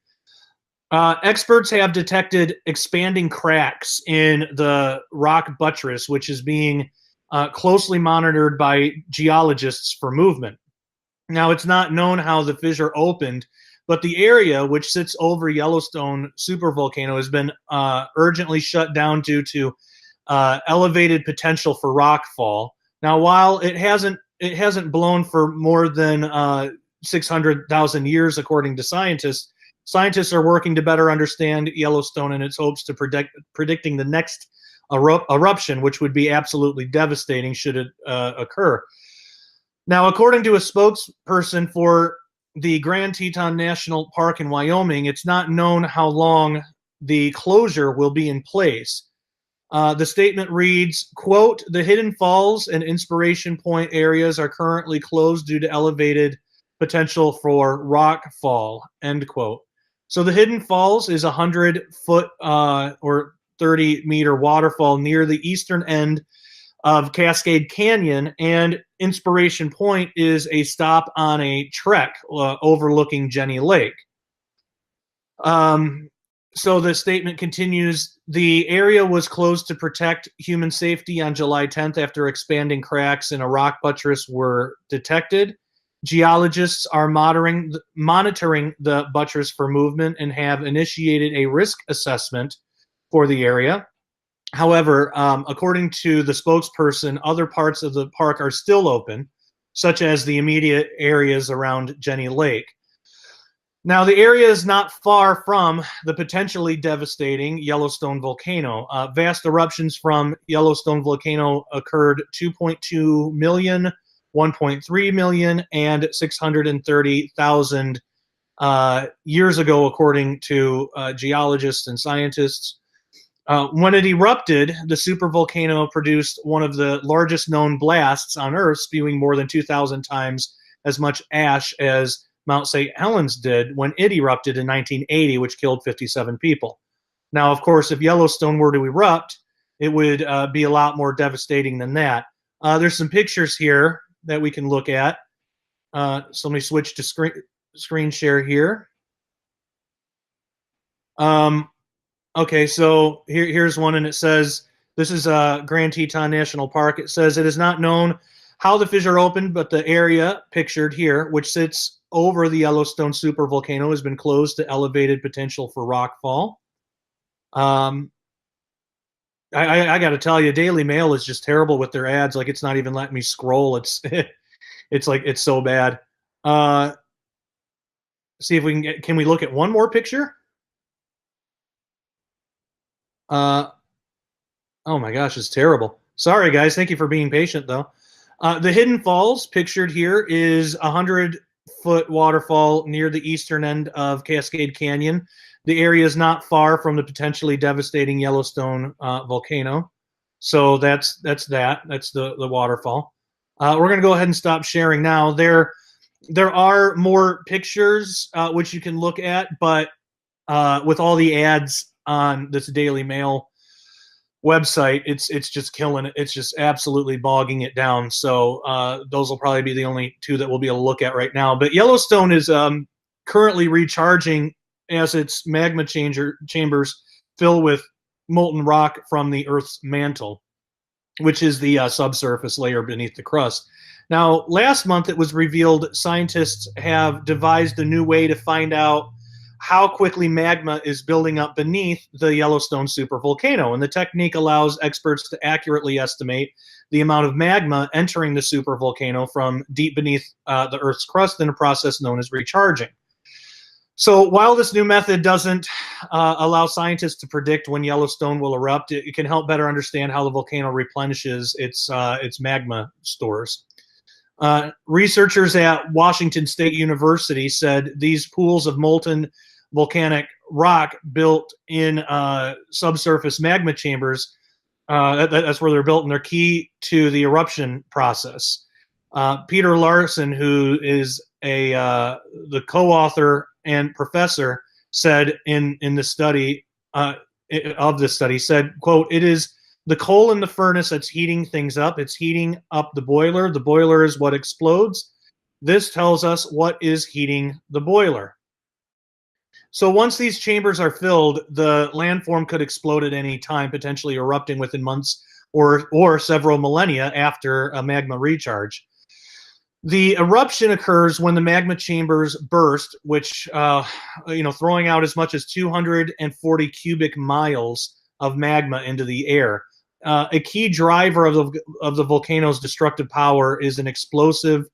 Experts have detected expanding cracks in the rock buttress, which is being closely monitored by geologists for movement. Now, it's not known how the fissure opened, but the area which sits over Yellowstone supervolcano has been urgently shut down due to elevated potential for rockfall. Now, while it hasn't blown for more than 600,000 years, according to scientists, scientists are working to better understand Yellowstone in its hopes to predicting the next eruption, which would be absolutely devastating should it occur. Now, according to a spokesperson for the Grand Teton National Park in Wyoming, it's not known how long the closure will be in place. The statement reads, quote, "The Hidden Falls and Inspiration Point areas are currently closed due to elevated potential for rockfall," end quote. So the Hidden Falls is a 100-foot or 30-meter waterfall near the eastern end of Cascade Canyon, and Inspiration Point is a stop on a trek overlooking Jenny Lake. So the statement continues, the area was closed to protect human safety on July 10th after expanding cracks in a rock buttress were detected. Geologists are monitoring the buttress for movement and have initiated a risk assessment for the area. However, according to the spokesperson, other parts of the park are still open, such as the immediate areas around Jenny Lake. Now, the area is not far from the potentially devastating Yellowstone volcano. Vast eruptions from Yellowstone volcano occurred 2.2 million, 1.3 million, and 630,000 years ago, according to geologists and scientists. When it erupted, the supervolcano produced one of the largest known blasts on Earth, spewing more than 2,000 times as much ash as Mount St. Helens did when it erupted in 1980, which killed 57 people. Now, of course, if Yellowstone were to erupt, it would be a lot more devastating than that. There's some pictures here that we can look at. So let me switch to screen share here. Okay, so here's one, and it says, this is Grand Teton National Park. It says, it is not known how the fissure opened, but the area pictured here, which sits over the Yellowstone supervolcano, has been closed to elevated potential for rockfall. I got to tell you, Daily Mail is just terrible with their ads. Like, it's not even letting me scroll. It's like, it's so bad. See if we can we look at one more picture? Oh my gosh, it's terrible. Sorry, guys. Thank you for being patient, though. The Hidden Falls pictured here is a 100-foot waterfall near the eastern end of Cascade Canyon. The area is not far from the potentially devastating Yellowstone volcano. So that's the waterfall. We're going to go ahead and stop sharing now. There are more pictures which you can look at, but with all the ads on this Daily Mail website, it's just killing it. It's just absolutely bogging it down. So those will probably be the only two that we'll be able to look at right now. But Yellowstone is currently recharging as its magma chambers fill with molten rock from the Earth's mantle, which is the subsurface layer beneath the crust. Now, last month it was revealed scientists have devised a new way to find out how quickly magma is building up beneath the Yellowstone supervolcano. And the technique allows experts to accurately estimate the amount of magma entering the supervolcano from deep beneath the Earth's crust in a process known as recharging. So while this new method doesn't allow scientists to predict when Yellowstone will erupt, it can help better understand how the volcano replenishes its magma stores. Researchers at Washington State University said these pools of molten volcanic rock built in subsurface magma chambers, that's where they're built, and they're key to the eruption process. Peter Larson, who is the co-author and professor, said in the study of this study, said, quote, "It is the coal in the furnace that's heating things up. It's heating up the boiler. The boiler is what explodes. This tells us what is heating the boiler." So once these chambers are filled, the landform could explode at any time, potentially erupting within months or several millennia after a magma recharge. The eruption occurs when the magma chambers burst, which, throwing out as much as 240 cubic miles of magma into the air. A key driver of the volcano's destructive power is an explosive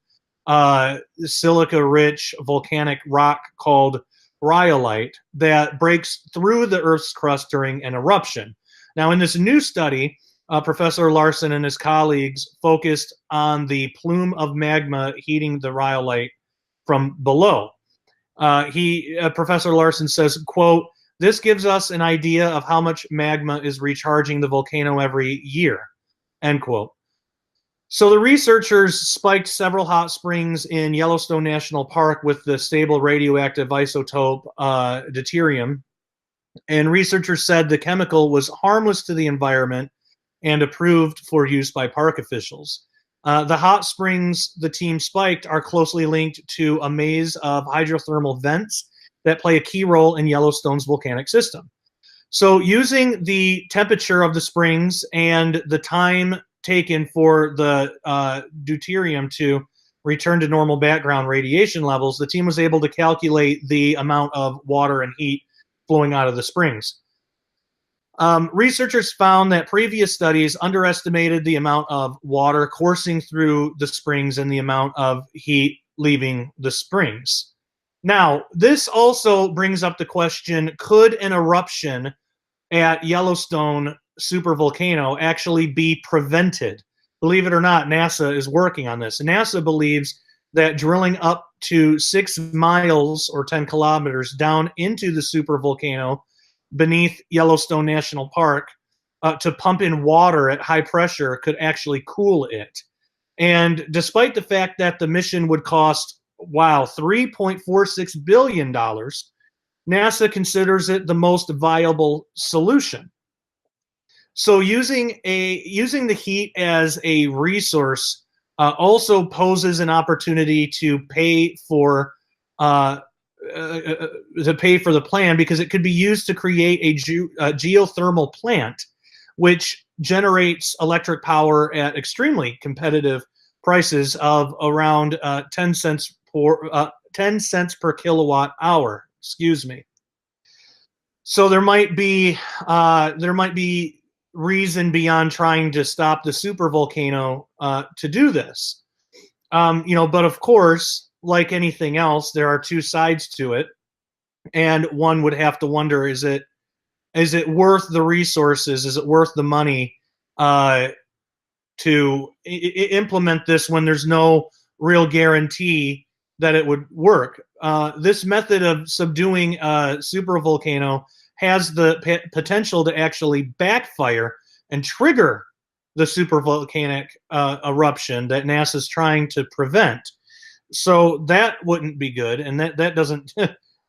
silica-rich volcanic rock called rhyolite that breaks through the Earth's crust during an eruption. Now, in this new study, Professor Larson and his colleagues focused on the plume of magma heating the rhyolite from below. Professor Larson says, quote, "This gives us an idea of how much magma is recharging the volcano every year," end quote. So the researchers spiked several hot springs in Yellowstone National Park with the stable radioactive isotope deuterium, and researchers said the chemical was harmless to the environment and approved for use by park officials. The hot springs the team spiked are closely linked to a maze of hydrothermal vents that play a key role in Yellowstone's volcanic system. So using the temperature of the springs and the time taken for the deuterium to return to normal background radiation levels, the team was able to calculate the amount of water and heat flowing out of the springs. Researchers found that previous studies underestimated the amount of water coursing through the springs and the amount of heat leaving the springs. Now, this also brings up the question, could an eruption at Yellowstone supervolcano actually be prevented? Believe it or not, NASA is working on this. NASA believes that drilling up to 6 miles or 10 kilometers down into the supervolcano beneath Yellowstone National Park to pump in water at high pressure could actually cool it. And despite the fact that the mission would cost, $3.46 billion, NASA considers it the most viable solution. So using the heat as a resource also poses an opportunity to pay for the plan, because it could be used to create a geothermal plant, which generates electric power at extremely competitive prices of around 10 cents per kilowatt hour. Excuse me. So there might be reason beyond trying to stop the supervolcano to do this. But of course, like anything else, there are two sides to it, and one would have to wonder: is it worth the resources? Is it worth the money to implement this when there's no real guarantee that it would work? This method of subduing a supervolcano has the potential to actually backfire and trigger the supervolcanic eruption that NASA's trying to prevent. So that wouldn't be good, and that doesn't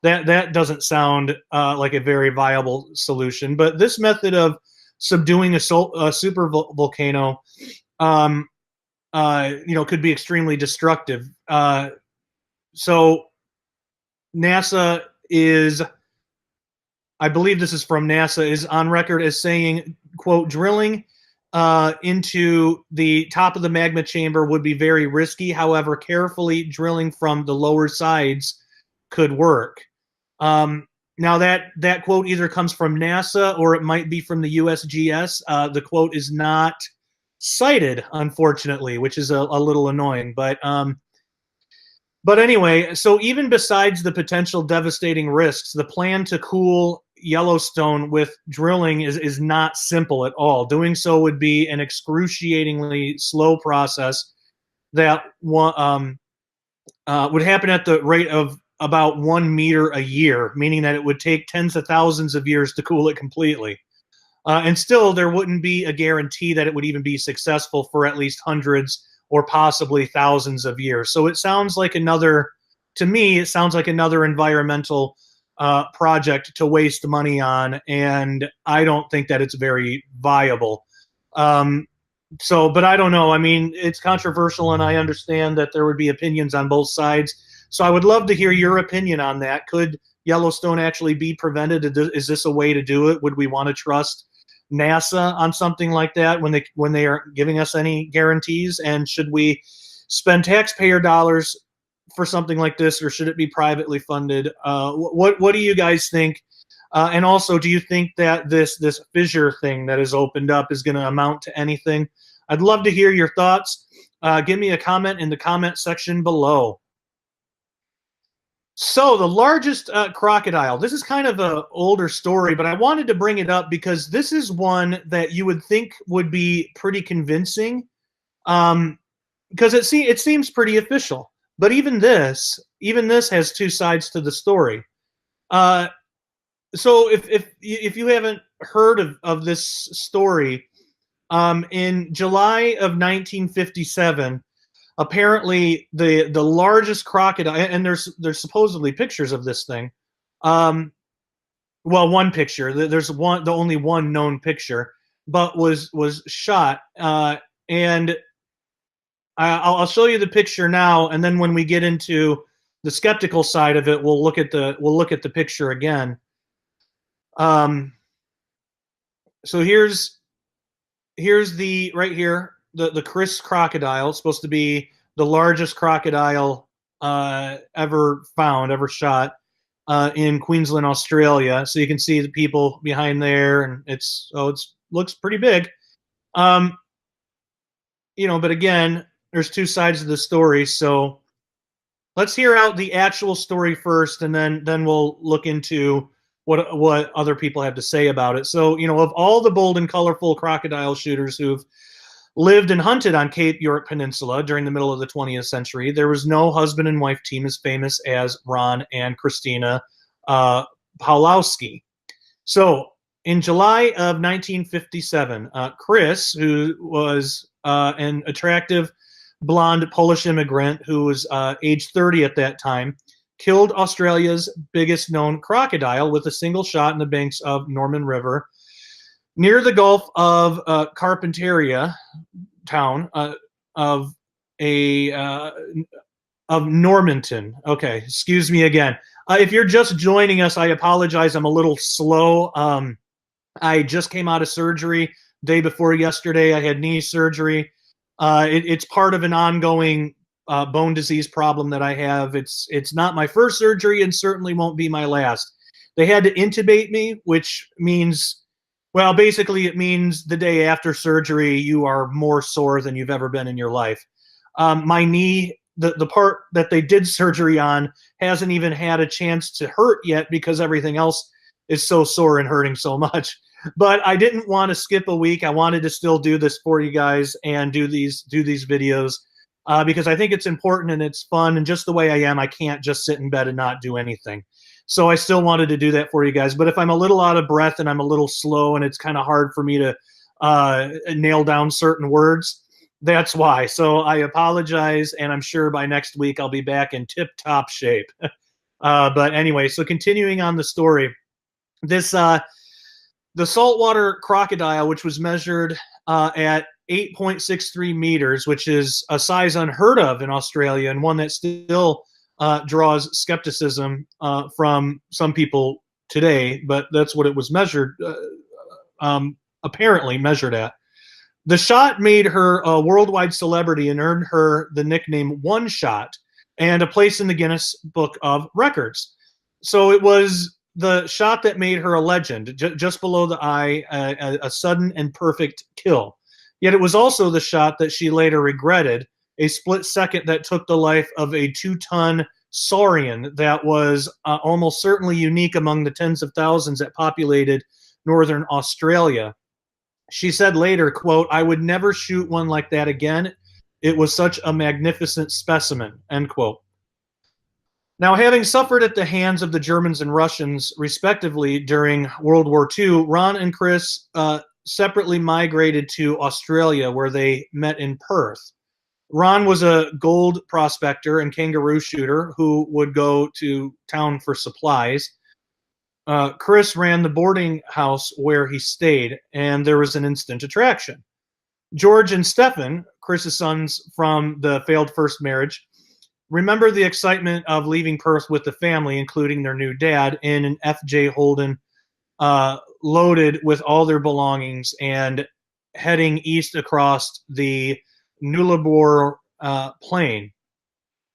that doesn't sound like a very viable solution. But this method of subduing a super volcano, could be extremely destructive. So NASA is, I believe this is from NASA, is on record as saying, quote, drilling into the top of the magma chamber would be very risky. However, carefully drilling from the lower sides could work. Now that quote either comes from NASA or it might be from the USGS. The quote is not cited, unfortunately, which is a little annoying. But anyway, so even besides the potential devastating risks, the plan to cool Yellowstone with drilling is not simple at all. Doing so would be an excruciatingly slow process that would happen at the rate of about 1 meter a year, meaning that it would take tens of thousands of years to cool it completely. And still, there wouldn't be a guarantee that it would even be successful for at least hundreds or possibly thousands of years. So it sounds like another environmental project to waste money on, and I don't think that it's very viable. But I don't know. I mean, it's controversial, and I understand that there would be opinions on both sides. So I would love to hear your opinion on that. Could Yellowstone actually be prevented? Is this a way to do it? Would we want to trust NASA on something like that when they aren't giving us any guarantees? And should we spend taxpayer dollars for something like this, or should it be privately funded? What do you guys think? And also, do you think that this fissure thing that has opened up is going to amount to anything? I'd love to hear your thoughts. Give me a comment in the comment section below. So the largest crocodile, this is kind of an older story, but I wanted to bring it up because this is one that you would think would be pretty convincing, because it seems pretty official. But even this has two sides to the story. So if you haven't heard of this story, in July of 1957, apparently the largest crocodile, and there's supposedly pictures of this thing. Well, one picture. There's the only one known picture, but was shot. And I'll show you the picture now, and then when we get into the skeptical side of it, we'll look at the picture again. So here's the right here, the Chris crocodile. It's supposed to be the largest crocodile ever shot in Queensland, Australia. So you can see the people behind there, and it looks pretty big. But again, there's two sides of the story. So let's hear out the actual story first, and then we'll look into what other people have to say about it. So, of all the bold and colorful crocodile shooters who've lived and hunted on Cape York Peninsula during the middle of the 20th century, there was no husband and wife team as famous as Ron and Christina Pawlowski. So in July of 1957, Chris, who was an attractive blonde Polish immigrant who was age 30 at that time, killed Australia's biggest known crocodile with a single shot in the banks of Norman River near the Gulf of Carpentaria town of Normanton. Okay, excuse me again. If you're just joining us, I apologize. I'm a little slow. I just came out of surgery day before yesterday. I had knee surgery. It's part of an ongoing bone disease problem that I have. It's not my first surgery and certainly won't be my last. They had to intubate me, which means, well, basically it means the day after surgery you are more sore than you've ever been in your life. My knee, the part that they did surgery on, hasn't even had a chance to hurt yet because everything else is so sore and hurting so much. But I didn't want to skip a week. I wanted to still do this for you guys and do these videos because I think it's important and it's fun. And just the way I am, I can't just sit in bed and not do anything. So I still wanted to do that for you guys. But if I'm a little out of breath and I'm a little slow and it's kind of hard for me to nail down certain words. That's why. So I apologize, and I'm sure by next week I'll be back in tip-top shape. But anyway, so continuing on the story, this the saltwater crocodile, which was measured at 8.63 meters, which is a size unheard of in Australia and one that still draws skepticism from some people today, but that's what it was measured, apparently measured at. The shot made her a worldwide celebrity and earned her the nickname One Shot and a place in the Guinness Book of Records. So it was the shot that made her a legend, just below the eye, a sudden and perfect kill. Yet it was also the shot that she later regretted, a split second that took the life of a 2-ton saurian that was almost certainly unique among the tens of thousands that populated northern Australia. She said later, quote, "I would never shoot one like that again. It was such a magnificent specimen," end quote. Now, having suffered at the hands of the Germans and Russians, respectively, during World War II, Ron and Chris separately migrated to Australia, where they met in Perth. Ron was a gold prospector and kangaroo shooter who would go to town for supplies. Chris ran the boarding house where he stayed, and there was an instant attraction. George and Stephen, Chris's sons from the failed first marriage, remember the excitement of leaving Perth with the family, including their new dad, in an FJ Holden loaded with all their belongings and heading east across the Nullarbor Plain.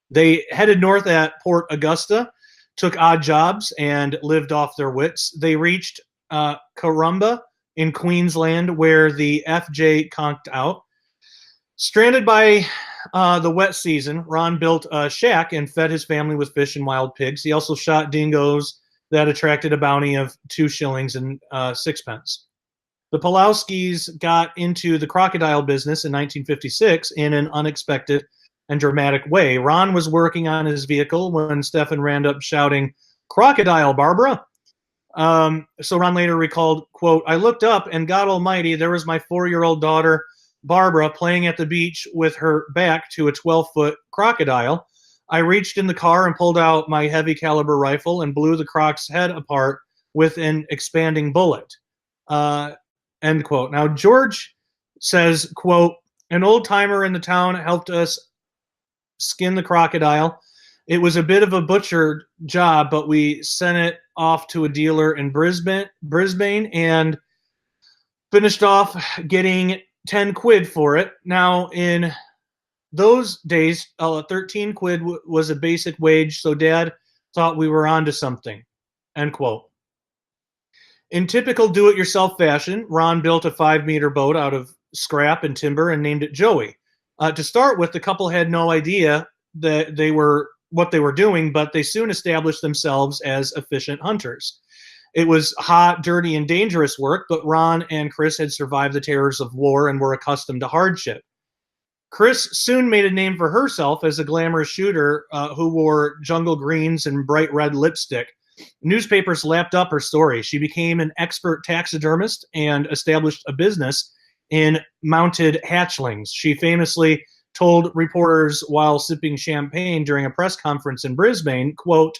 They headed north at Port Augusta, took odd jobs, and lived off their wits. They reached Corumba in Queensland, where the FJ conked out. Stranded by the wet season, Ron built a shack and fed his family with fish and wild pigs. He also shot dingoes that attracted a bounty of 2 shillings and 6 pence. The Pulowskis got into the crocodile business in 1956 in an unexpected and dramatic way. Ron was working on his vehicle when Stefan ran up shouting, "Crocodile, Barbara!" So Ron later recalled, quote, "I looked up and God almighty, there was my 4-year-old daughter, Barbara, playing at the beach with her back to a 12-foot crocodile. I reached in the car and pulled out my heavy caliber rifle and blew the croc's head apart with an expanding bullet." End quote. Now, George says, quote, "An old timer in the town helped us skin the crocodile. It was a bit of a butcher job, but we sent it off to a dealer in Brisbane and finished off getting 10 quid for it. Now, in those days, 13 quid was a basic wage, so Dad thought we were onto something," end quote. In typical do-it-yourself fashion, Ron built a 5-meter boat out of scrap and timber and named it Joey. To start with, the couple had no idea that what they were doing, but they soon established themselves as efficient hunters. It was hot, dirty, and dangerous work, but Ron and Chris had survived the terrors of war and were accustomed to hardship. Chris soon made a name for herself as a glamorous shooter who wore jungle greens and bright red lipstick. Newspapers lapped up her story. She became an expert taxidermist and established a business in mounted hatchlings. She famously told reporters while sipping champagne during a press conference in Brisbane, quote,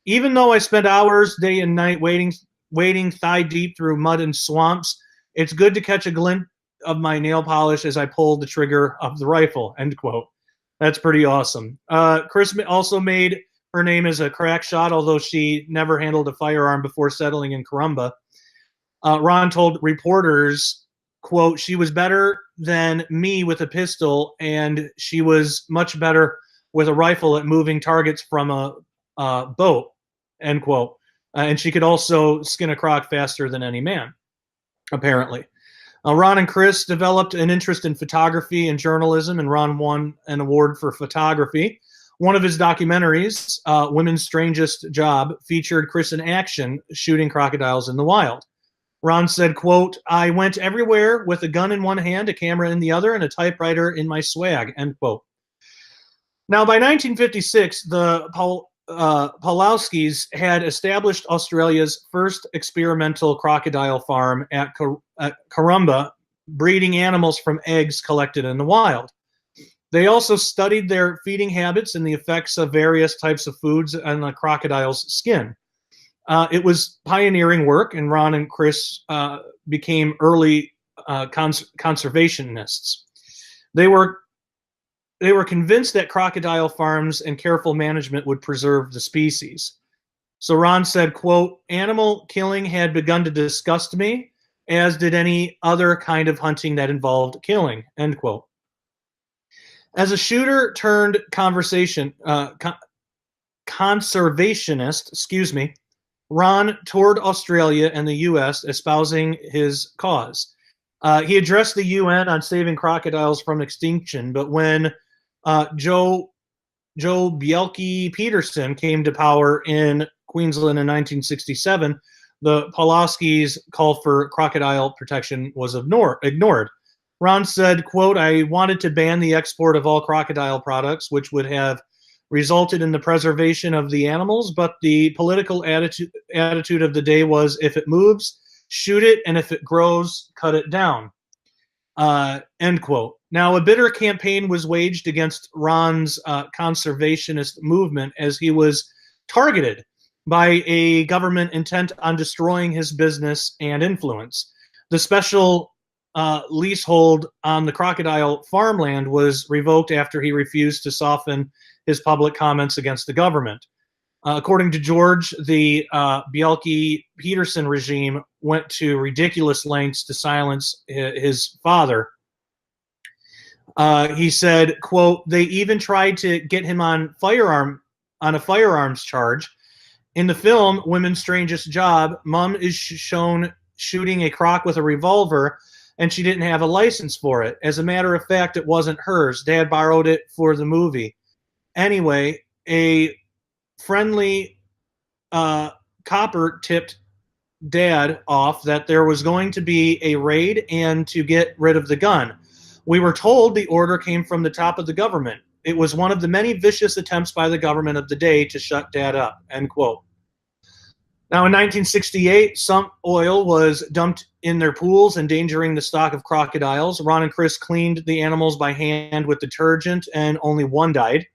"Even though I spent hours day and night wading thigh deep through mud and swamps, it's good to catch a glimpse of my nail polish as I pulled the trigger of the rifle," end quote. That's pretty awesome. Chris also made her name as a crack shot, although she never handled a firearm before settling in Corumba. Ron told reporters, quote, "She was better than me with a pistol, and she was much better with a rifle at moving targets from a boat," end quote. And she could also skin a croc faster than any man, apparently. Ron and Chris developed an interest in photography and journalism, and Ron won an award for photography. One of his documentaries, Women's Strangest Job, featured Chris in action shooting crocodiles in the wild. Ron said, quote, "I went everywhere with a gun in one hand, a camera in the other, and a typewriter in my swag," end quote. Now, by 1956, the Pulowskis had established Australia's first experimental crocodile farm at Corumba, breeding animals from eggs collected in the wild. They also studied their feeding habits and the effects of various types of foods on the crocodile's skin. It was pioneering work, and Ron and Chris became early conservationists. They were convinced that crocodile farms and careful management would preserve the species. So Ron said, quote, "Animal killing had begun to disgust me, as did any other kind of hunting that involved killing," end quote. As a shooter turned conservationist, Ron toured Australia and the U.S. espousing his cause. He addressed the UN on saving crocodiles from extinction, but when Joe Bjelke-Petersen came to power in Queensland in 1967, the Pulaski's call for crocodile protection was ignored. Ron said, quote, "I wanted to ban the export of all crocodile products, which would have resulted in the preservation of the animals, but the political attitude of the day was, if it moves, shoot it, and if it grows, cut it down," end quote. Now, a bitter campaign was waged against Ron's conservationist movement, as he was targeted by a government intent on destroying his business and influence. The special leasehold on the crocodile farmland was revoked after he refused to soften his public comments against the government. According to George, the Bjelke-Petersen regime went to ridiculous lengths to silence his father. He said, quote, "They even tried to get him on a firearms charge. In the film Women's Strangest Job, Mom is shown shooting a croc with a revolver, and she didn't have a license for it. As a matter of fact, it wasn't hers. Dad borrowed it for the movie. Anyway, a friendly copper tipped Dad off that there was going to be a raid and to get rid of the gun. We were told the order came from the top of the government. It was one of the many vicious attempts by the government of the day to shut Dad up," end quote. Now, in 1968, some oil was dumped in their pools, endangering the stock of crocodiles. Ron and Chris cleaned the animals by hand with detergent, and only one died.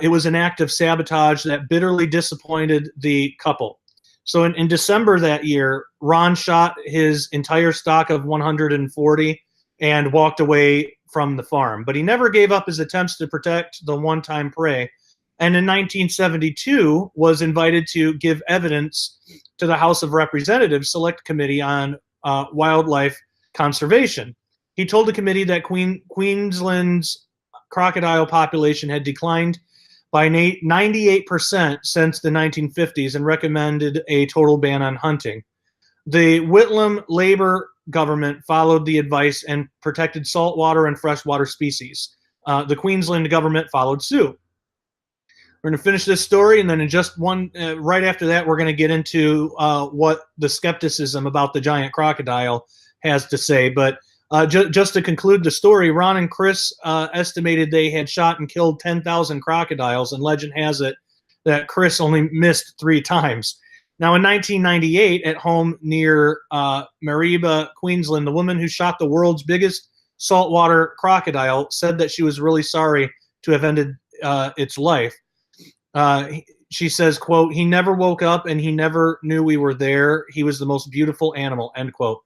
It was an act of sabotage that bitterly disappointed the couple. So in December that year, Ron shot his entire stock of 140 and walked away from the farm. But he never gave up his attempts to protect the one-time prey. And in 1972 was invited to give evidence to the House of Representatives Select Committee on Wildlife Conservation. He told the committee that Queensland's crocodile population had declined by 98% since the 1950s and recommended a total ban on hunting. The Whitlam Labor government followed the advice and protected saltwater and freshwater species. The Queensland government followed suit. We're going to finish this story, and then in just right after that, we're going to get into what the skepticism about the giant crocodile has to say. But just to conclude the story, Ron and Chris estimated they had shot and killed 10,000 crocodiles, and legend has it that Chris only missed 3 times. Now, in 1998, at home near Mareeba, Queensland, the woman who shot the world's biggest saltwater crocodile said that she was really sorry to have ended its life. She says, quote, "He never woke up and he never knew we were there. He was the most beautiful animal," end quote.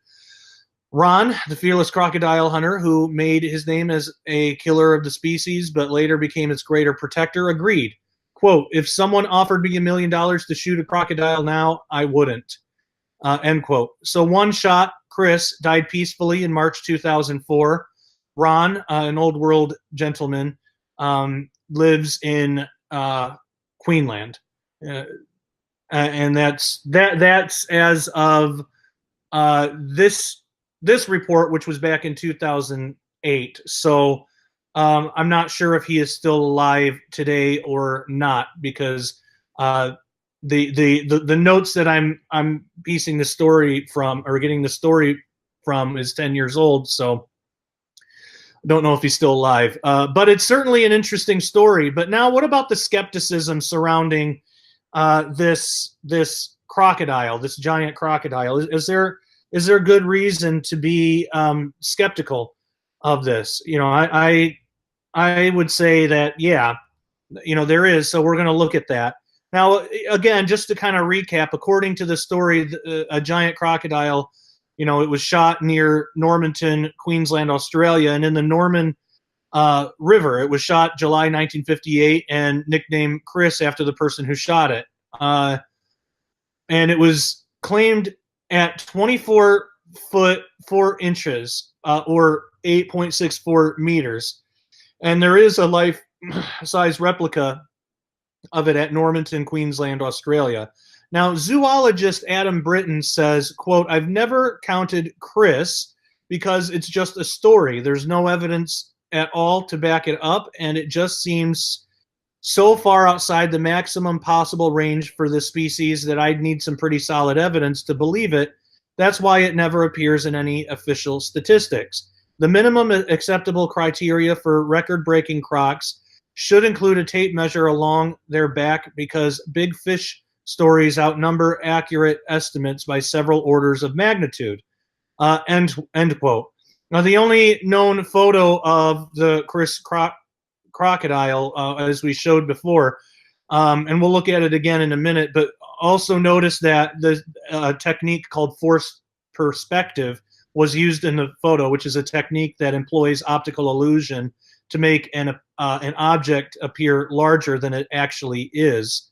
Ron, the fearless crocodile hunter who made his name as a killer of the species but later became its greater protector, agreed. Quote, "If someone offered me $1 million to shoot a crocodile now, I wouldn't," end quote. So one shot, Chris, died peacefully in March 2004. Ron, an old world gentleman, lives in Queensland, and that's as of this report, which was back in 2008. So I'm not sure if he is still alive today or not, because the notes that I'm piecing the story from, or getting the story from, is 10 years old. So I don't know if he's still alive, but it's certainly an interesting story. But now, what about the skepticism surrounding this crocodile, this giant crocodile? Is is there good reason to be skeptical of this? I would say that, yeah, there is. So we're going to look at that. Now, again, just to kind of recap, according to the story, a giant crocodile, it was shot near Normanton, Queensland, Australia, and in the Norman River. It was shot July 1958 and nicknamed Chris after the person who shot it. And it was claimed at 24 foot 4 inches, or 8.64 meters. And there is a life-size replica of it at Normanton, Queensland, Australia. Now, zoologist Adam Britton says, quote, "I've never counted Chris because it's just a story. There's no evidence at all to back it up, and it just seems so far outside the maximum possible range for this species that I'd need some pretty solid evidence to believe it. That's why it never appears in any official statistics. The minimum acceptable criteria for record-breaking crocs should include a tape measure along their back because big fish stories outnumber accurate estimates by several orders of magnitude." End quote. Now, the only known photo of the Chris crocodile, as we showed before, and we'll look at it again in a minute, but also notice that the technique called forced perspective was used in the photo, which is a technique that employs optical illusion to make an object appear larger than it actually is.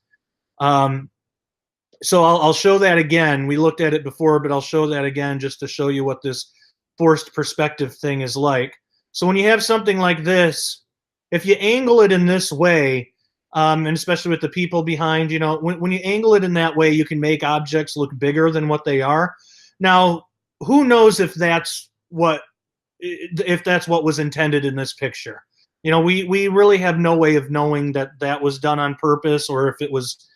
So I'll show that again. We looked at it before, but I'll show that again just to show you what this forced perspective thing is like. So when you have something like this, if you angle it in this way, and especially with the people behind, when you angle it in that way, you can make objects look bigger than what they are. Now, who knows if that's what was intended in this picture? We really have no way of knowing that was done on purpose, or if it was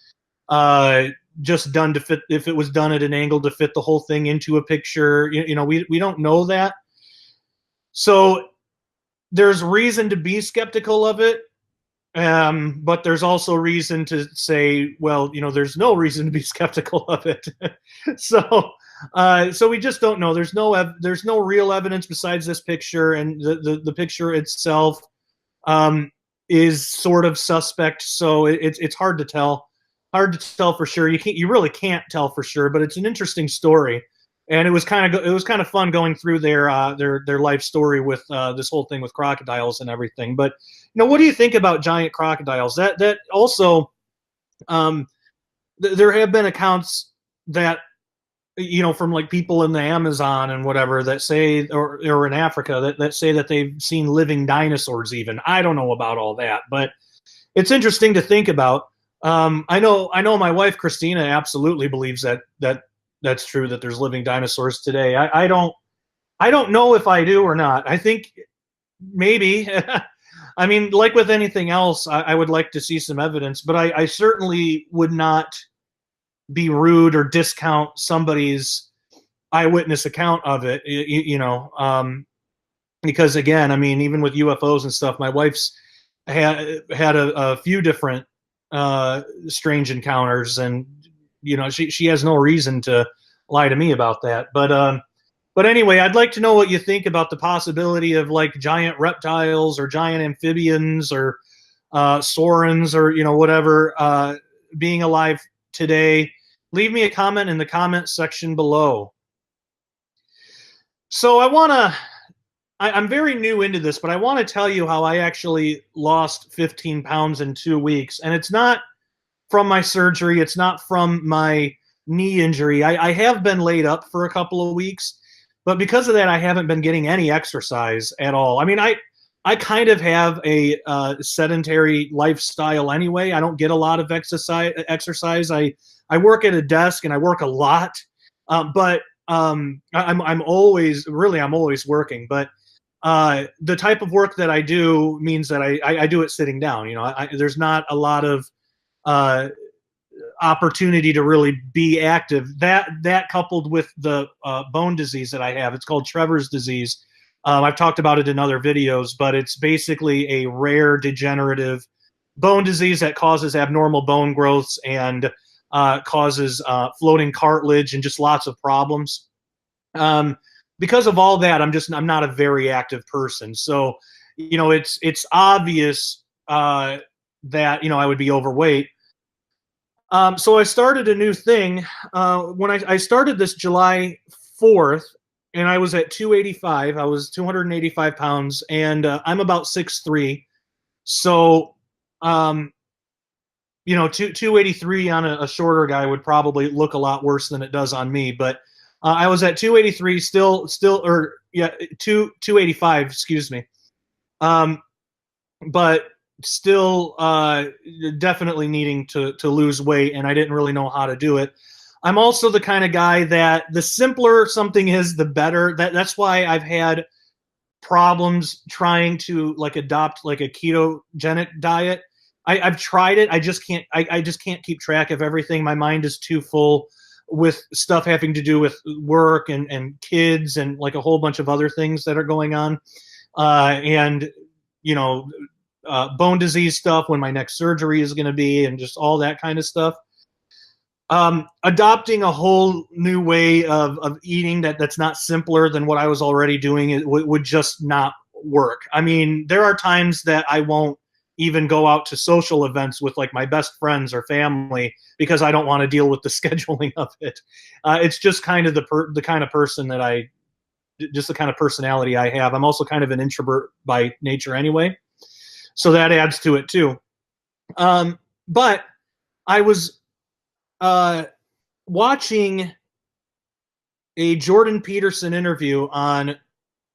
just done to fit, if it was done at an angle to fit the whole thing into a picture. We don't know that. So there's reason to be skeptical of it, but there's also reason to say, well, there's no reason to be skeptical of it. So we just don't know. There's no real evidence besides this picture, and the picture itself is sort of suspect. So it's hard to tell. Hard to tell for sure. You really can't tell for sure, but it's an interesting story, and it was kind of fun going through their life story with this whole thing with crocodiles and everything. But what do you think about giant crocodiles? That also, there have been accounts that from like people in the Amazon and whatever that say, or in Africa that say that they've seen living dinosaurs. Even I don't know about all that, but it's interesting to think about. I know my wife Christina absolutely believes that's true, that there's living dinosaurs today. I don't know if I do or not. I think maybe. I mean, like with anything else, I would like to see some evidence, but I certainly would not be rude or discount somebody's eyewitness account of it, because again, I mean, even with UFOs and stuff, my wife's had a few different strange encounters, and she has no reason to lie to me about that. But anyway, I'd like to know what you think about the possibility of like giant reptiles or giant amphibians or saurians or whatever being alive today. Leave me a comment in the comment section below. So I'm very new into this, but I want to tell you how I actually lost 15 pounds in 2 weeks. And it's not from my surgery. It's not from my knee injury. I have been laid up for a couple of weeks, but because of that, I haven't been getting any exercise at all. I mean, I kind of have a sedentary lifestyle anyway. I don't get a lot of exercise. I work at a desk and I work a lot, but I'm always working. But the type of work that I do means that I do it sitting down. There's not a lot of opportunity to really be active. That coupled with the bone disease that I have, it's called Trevor's disease. I've talked about it in other videos, but it's basically a rare degenerative bone disease that causes abnormal bone growths and causes floating cartilage and just lots of problems. Because of all that, I'm not a very active person. So, it's obvious that, I would be overweight. So I started a new thing. When I started this July 4th, and I was at 285. I was 285 pounds, and I'm about 6'3". So, 283 on a shorter guy would probably look a lot worse than it does on me. But I was at 283, 285, excuse me. But still definitely needing to lose weight, and I didn't really know how to do it. I'm also the kind of guy that the simpler something is, the better. That's why I've had problems trying to adopt a ketogenic diet. I've tried it. I just can't keep track of everything. My mind is too full with stuff having to do with work and kids and a whole bunch of other things that are going on. And bone disease stuff, when my next surgery is going to be, and just all that kind of stuff. Adopting a whole new way of eating that's not simpler than what I was already doing would just not work. I mean, there are times that I won't even go out to social events with my best friends or family because I don't want to deal with the scheduling of it. It's just kind of the kind of person that just the kind of personality I have. I'm also kind of an introvert by nature anyway, so that adds to it too. But I was watching a Jordan Peterson interview on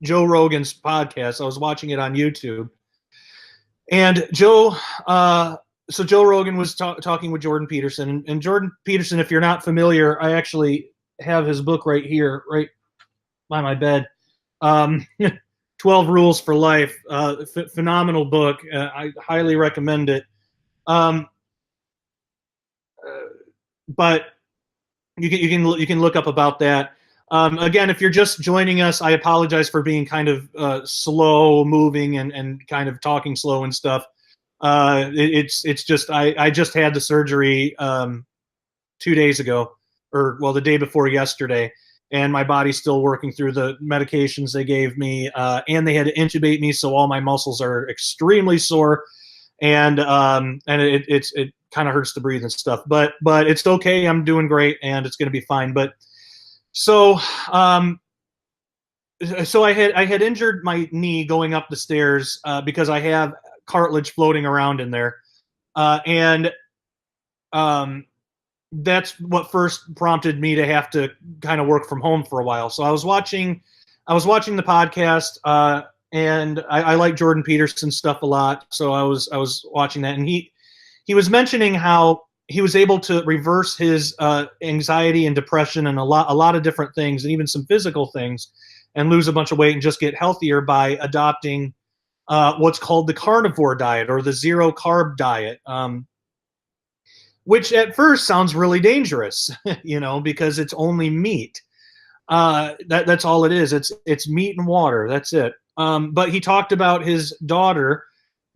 Joe Rogan's podcast. I was watching it on YouTube, and Joe Rogan was talking with Jordan Peterson, and Jordan Peterson, if you're not familiar, I actually have his book right here, right by my bed. 12 Rules for Life. Phenomenal book. I highly recommend it. But you can look up about that. Again, if you're just joining us, I apologize for being kind of slow moving and kind of talking slow and stuff. It's just I just had the surgery 2 days ago, or the day before yesterday, and my body's still working through the medications they gave me, and they had to intubate me, so all my muscles are extremely sore, and it kind of hurts to breathe and stuff, but it's okay. I'm doing great, and it's going to be fine. But so I had injured my knee going up the stairs because I have cartilage floating around in there, and that's what first prompted me to have to kind of work from home for a while. So I was watching the podcast, and I like Jordan Peterson's stuff a lot. So I was watching that, and he was mentioning how he was able to reverse his anxiety and depression and a lot of different things, and even some physical things, and lose a bunch of weight and just get healthier by adopting what's called the carnivore diet, or the zero carb diet, which at first sounds really dangerous, because it's only meat. That's all it is. It's meat and water. That's it. But he talked about his daughter,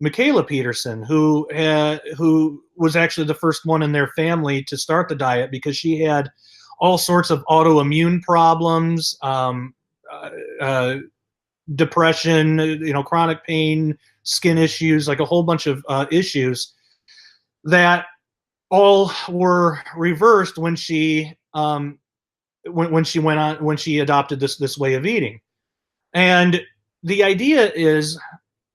Michaela Peterson, who was actually the first one in their family to start the diet because she had all sorts of autoimmune problems, depression, chronic pain, skin issues, a whole bunch of issues that all were reversed when she when she adopted this way of eating. And the idea is,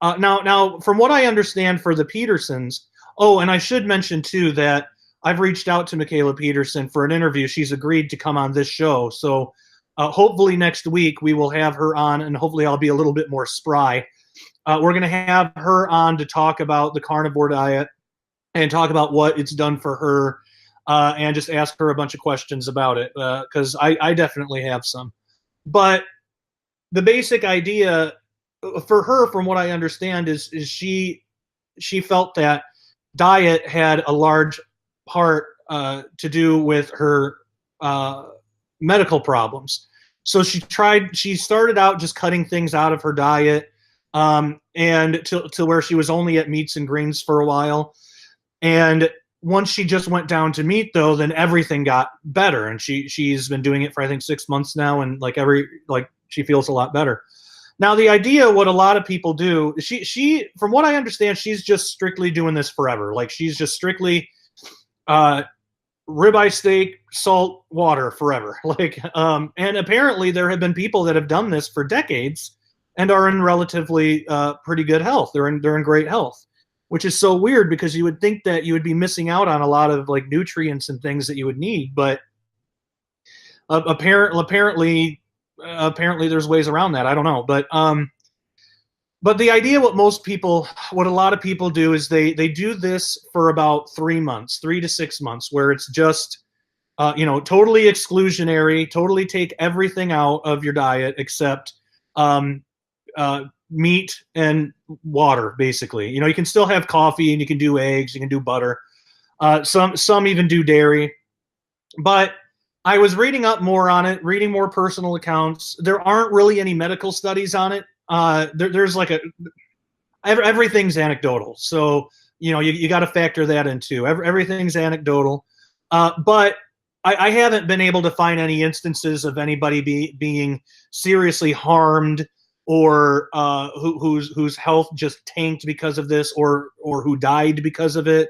now, from what I understand for the Petersons, and I should mention too that I've reached out to Michaela Peterson for an interview. She's agreed to come on this show. So hopefully next week we will have her on, and hopefully I'll be a little bit more spry. We're going to have her on to talk about the carnivore diet and talk about what it's done for her, and just ask her a bunch of questions about it, because I definitely have some. But the basic idea for her, from what I understand, is she felt that diet had a large part to do with her medical problems. So she started out just cutting things out of her diet, and to where she was only at meats and greens for a while. And once she just went down to meat, though, then everything got better, and she's been doing it for I think 6 months now, and like she feels a lot better. Now, the idea, what a lot of people do, she from what I understand, she's just strictly doing this forever. Like she's just strictly ribeye steak, salt, water forever. Like, and apparently there have been people that have done this for decades and are in relatively pretty good health. They're in great health, which is so weird because you would think that you would be missing out on a lot of like nutrients and things that you would need, but apparently there's ways around that. I don't know, but the idea, what a lot of people do is they do this for about 3 months, 3 to 6 months, where it's just, totally exclusionary, totally take everything out of your diet except meat and water, basically. You can still have coffee and you can do eggs, you can do butter. Some even do dairy, but I was reading up more on it, reading more personal accounts. There aren't really any medical studies on it. There's like everything's anecdotal, so you got to factor that in too. Everything's anecdotal, but I haven't been able to find any instances of anybody being seriously harmed or whose health just tanked because of this, or who died because of it.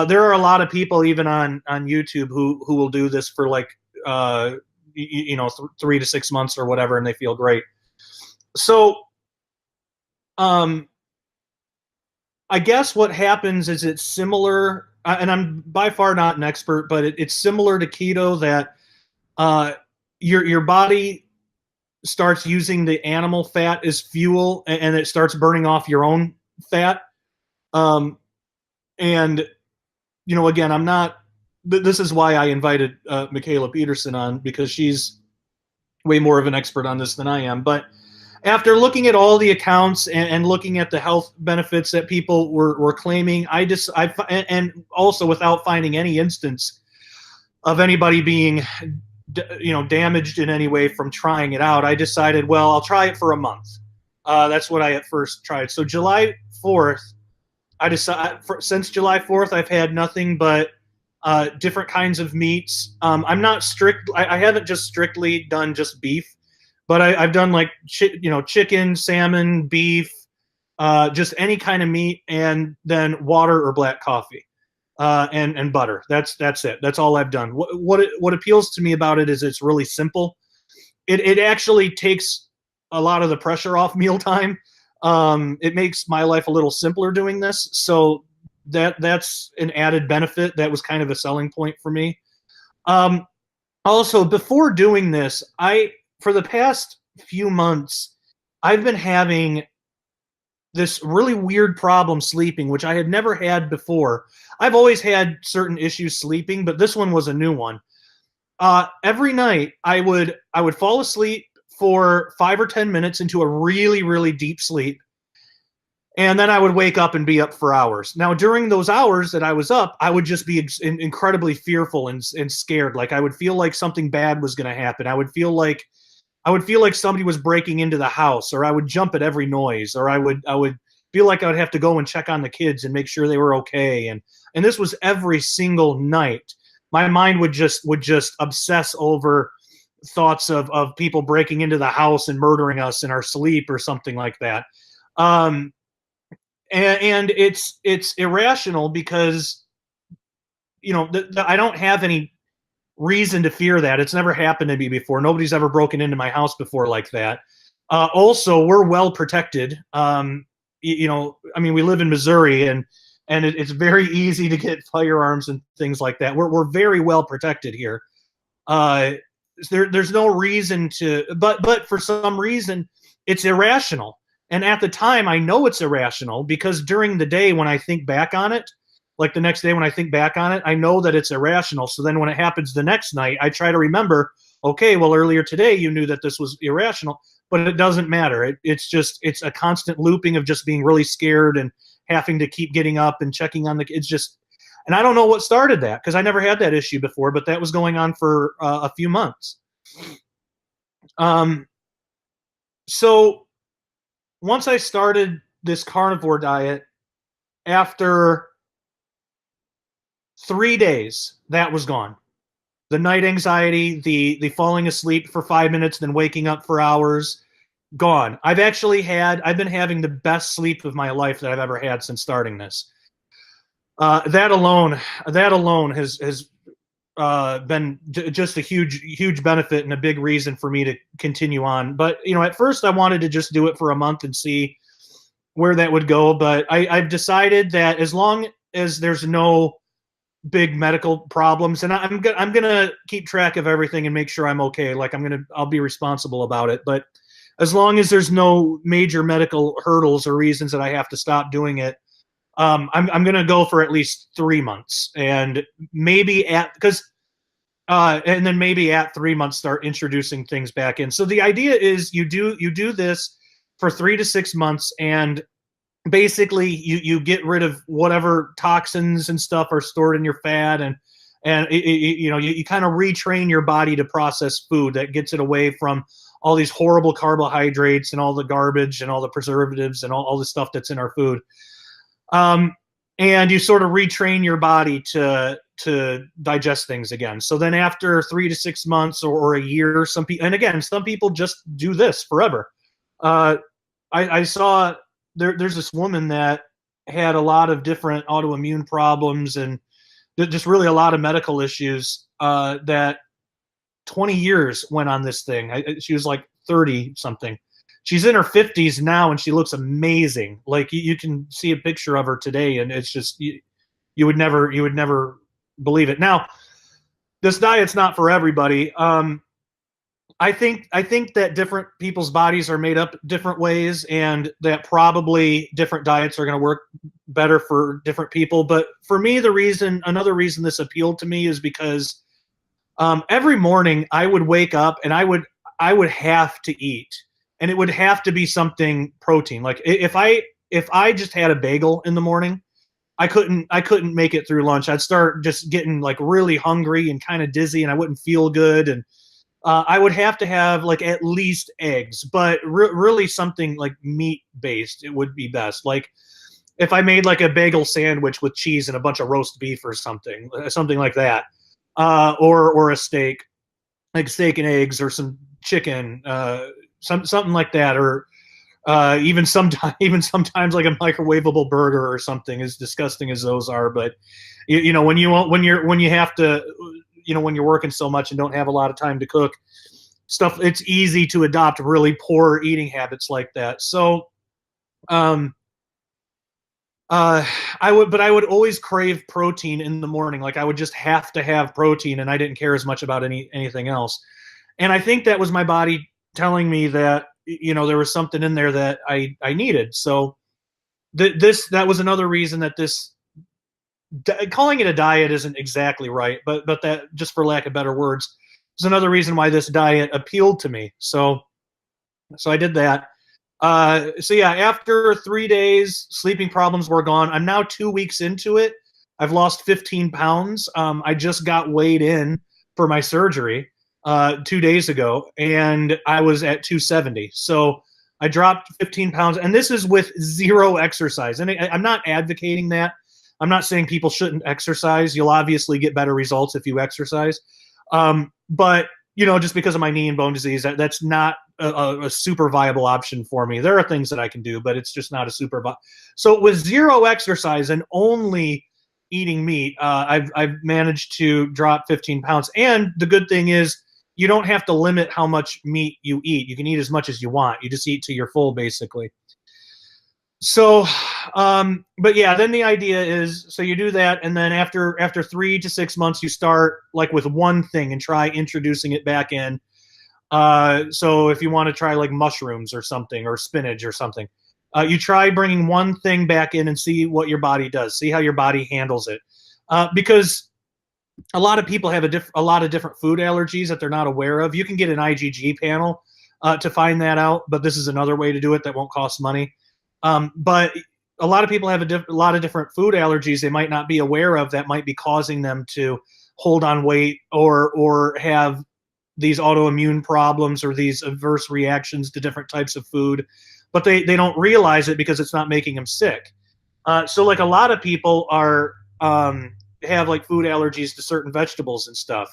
There are a lot of people even on YouTube who will do this for like 3 to 6 months or whatever, and they feel great. So, I guess what happens is it's similar, and I'm by far not an expert, but it's similar to keto, that your body starts using the animal fat as fuel, and it starts burning off your own fat. And again, I'm not. This is why I invited Michaela Peterson on, because she's way more of an expert on this than I am. But after looking at all the accounts and looking at the health benefits that people were claiming, and also without finding any instance of anybody being, damaged in any way from trying it out, I decided, well, I'll try it for a month. That's what I at first tried. So July 4th, since July 4th, I've had nothing but different kinds of meats. I'm not strict. I haven't just strictly done just beef, but I've done like chicken, salmon, beef, just any kind of meat, and then water or black coffee, and butter. That's it. That's all I've done. What appeals to me about it is it's really simple. It actually takes a lot of the pressure off mealtime. It makes my life a little simpler doing this. So that's an added benefit. That was kind of a selling point for me. Also, before doing this, for the past few months, I've been having this really weird problem sleeping, which I had never had before. I've always had certain issues sleeping, but this one was a new one. Every night I would fall asleep for 5 or 10 minutes into a really, really deep sleep. And then I would wake up and be up for hours. Now, during those hours that I was up, I would just be incredibly fearful and scared. Like I would feel like something bad was going to happen. I would feel like somebody was breaking into the house, or I would jump at every noise, or I would feel like I would have to go and check on the kids and make sure they were okay. And this was every single night. My mind would just obsess over thoughts of people breaking into the house and murdering us in our sleep or something like that. And it's irrational because, I don't have any reason to fear that. It's never happened to me before. Nobody's ever broken into my house before like that. Also, we're well protected. We live in Missouri, and it's very easy to get firearms and things like that. We're very well protected here. There's no reason to, but for some reason, it's irrational. And at the time, I know it's irrational because during the day when I think back on it, like the next day when I think back on it, I know that it's irrational. So then when it happens the next night, I try to remember, okay, well, earlier today you knew that this was irrational, but it doesn't matter. It's a constant looping of just being really scared and having to keep getting up and checking on and I don't know what started that, because I never had that issue before, but that was going on for a few months. So once I started this carnivore diet, after 3 days, that was gone. The night anxiety, the falling asleep for 5 minutes, then waking up for hours, gone. I've been having the best sleep of my life that I've ever had since starting this. That alone has been just a huge benefit and a big reason for me to continue on. But at first I wanted to just do it for a month and see where that would go. But I've decided that as long as there's no big medical problems, and I'm gonna keep track of everything and make sure I'm okay. Like I'll be responsible about it. But as long as there's no major medical hurdles or reasons that I have to stop doing it, I'm gonna go for at least 3 months, and maybe and then maybe at 3 months start introducing things back in. So the idea is you do this for 3 to 6 months, and basically you get rid of whatever toxins and stuff are stored in your fat, and you kind of retrain your body to process food that gets it away from all these horrible carbohydrates and all the garbage and all the preservatives and all the stuff that's in our food. And you sort of retrain your body to digest things again. So then after 3 to 6 months or a year, some people just do this forever. I saw there's this woman that had a lot of different autoimmune problems and just really a lot of medical issues, that 20 years went on this thing. She was like 30 something. She's in her 50s now, and she looks amazing. Like you can see a picture of her today, and it's just you would never believe it. Now, this diet's not for everybody. I think that different people's bodies are made up different ways, and that probably different diets are going to work better for different people. But for me, another reason this appealed to me is because every morning I would wake up and I would have to eat. And it would have to be something protein. Like if I just had a bagel in the morning, I couldn't make it through lunch. I'd start just getting like really hungry and kind of dizzy, and I wouldn't feel good. And I would have to have like at least eggs, but really something like meat based. It would be best. Like if I made like a bagel sandwich with cheese and a bunch of roast beef or something like that, or a steak, like steak and eggs, or some chicken. Something like that, or even sometimes like a microwavable burger or something, as disgusting as those are. But when you have to, when you're working so much and don't have a lot of time to cook stuff, it's easy to adopt really poor eating habits like that. So I would always crave protein in the morning. Like I would just have to have protein, and I didn't care as much about anything else. And I think that was my body telling me that there was something in there that I needed. So that was another reason that calling it a diet isn't exactly right, but that, just for lack of better words, is another reason why this diet appealed to me. So I did that. So yeah, after 3 days, sleeping problems were gone. I'm now 2 weeks into it. I've lost 15 pounds. I just got weighed in for my surgery 2 days ago, and I was at 270. So I dropped 15 pounds, and this is with zero exercise. And I'm not advocating that. I'm not saying people shouldn't exercise. You'll obviously get better results if you exercise. But just because of my knee and bone disease, that's not a super viable option for me. There are things that I can do, but it's just not a super. So with zero exercise and only eating meat, I've managed to drop 15 pounds. And the good thing is, you don't have to limit how much meat you eat. You can eat as much as you want. You just eat till you're full, basically. So, but yeah, then the idea is, so you do that, and then after 3 to 6 months, you start like with one thing and try introducing it back in. So if you want to try like mushrooms or something, or spinach or something, you try bringing one thing back in and see what your body does. See how your body handles it, because a lot of people have a lot of different food allergies that they're not aware of. You can get an IgG panel to find that out, but this is another way to do it that won't cost money. But a lot of people have a lot of different food allergies they might not be aware of that might be causing them to hold on weight or have these autoimmune problems or these adverse reactions to different types of food, but they don't realize it because it's not making them sick. So like a lot of people are have like food allergies to certain vegetables and stuff.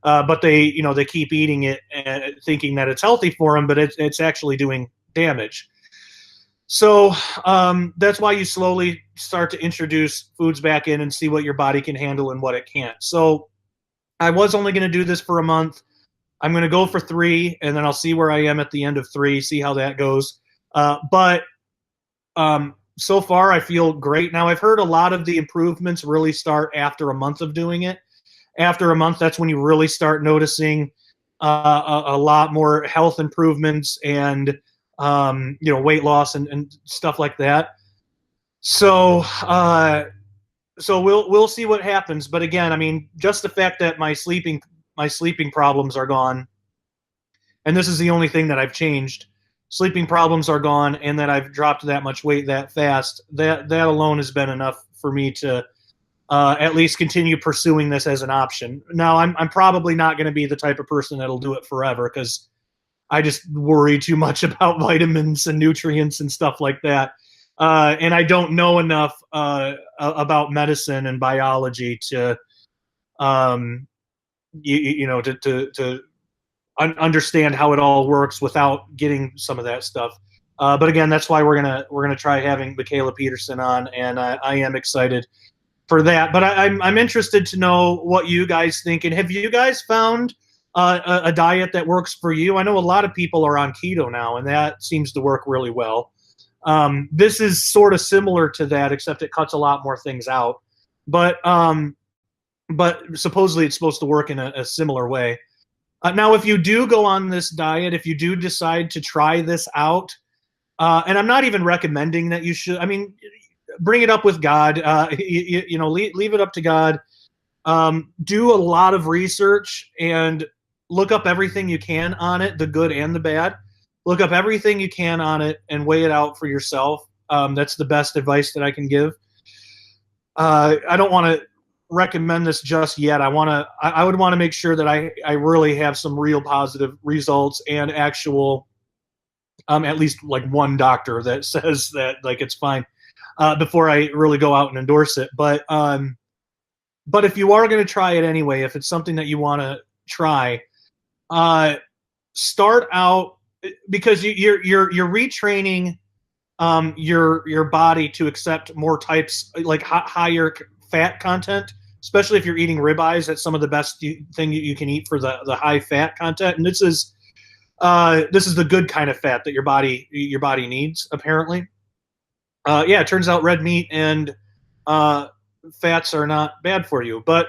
But they keep eating it and thinking that it's healthy for them, but it's actually doing damage. So that's why you slowly start to introduce foods back in and see what your body can handle and what it can't. So I was only going to do this for a month. I'm going to go for 3, and then I'll see where I am at the end of 3, see how that goes. But so far, I feel great. Now, I've heard a lot of the improvements really start after a month of doing it. After a month, that's when you really start noticing a lot more health improvements and weight loss and stuff like that. So we'll see what happens. But again, I mean, just the fact that my sleeping problems are gone, and this is the only thing that I've changed. Sleeping problems are gone, and that I've dropped that much weight that fast. That alone has been enough for me to at least continue pursuing this as an option. Now, I'm probably not going to be the type of person that'll do it forever, because I just worry too much about vitamins and nutrients and stuff like that. And I don't know enough about medicine and biology to, to understand how it all works without getting some of that stuff. But again, that's why we're gonna try having Michaela Peterson on, and I am excited for that. But I'm interested to know what you guys think, and have you guys found a diet that works for you? I know a lot of people are on keto now, and that seems to work really well. This is sort of similar to that, except it cuts a lot more things out. But supposedly it's supposed to work in a similar way. Now, if you do go on this diet, if you do decide to try this out, and I'm not even recommending that you should, I mean, bring it up with God, leave it up to God. Do a lot of research and look up everything you can on it, the good and the bad. Look up everything you can on it and weigh it out for yourself. That's the best advice that I can give. I don't want to recommend this just yet. I would want to make sure that I really have some real positive results and actual, at least like one doctor that says that like it's fine, before I really go out and endorse it. But if you are going to try it anyway, if it's something that you want to try, start out, because you're retraining your body to accept more types, like higher fat content, especially if you're eating ribeyes. That's some of the best thing you can eat for the high fat content, and this is the good kind of fat that your body needs, apparently. Yeah, it turns out red meat and fats are not bad for you, but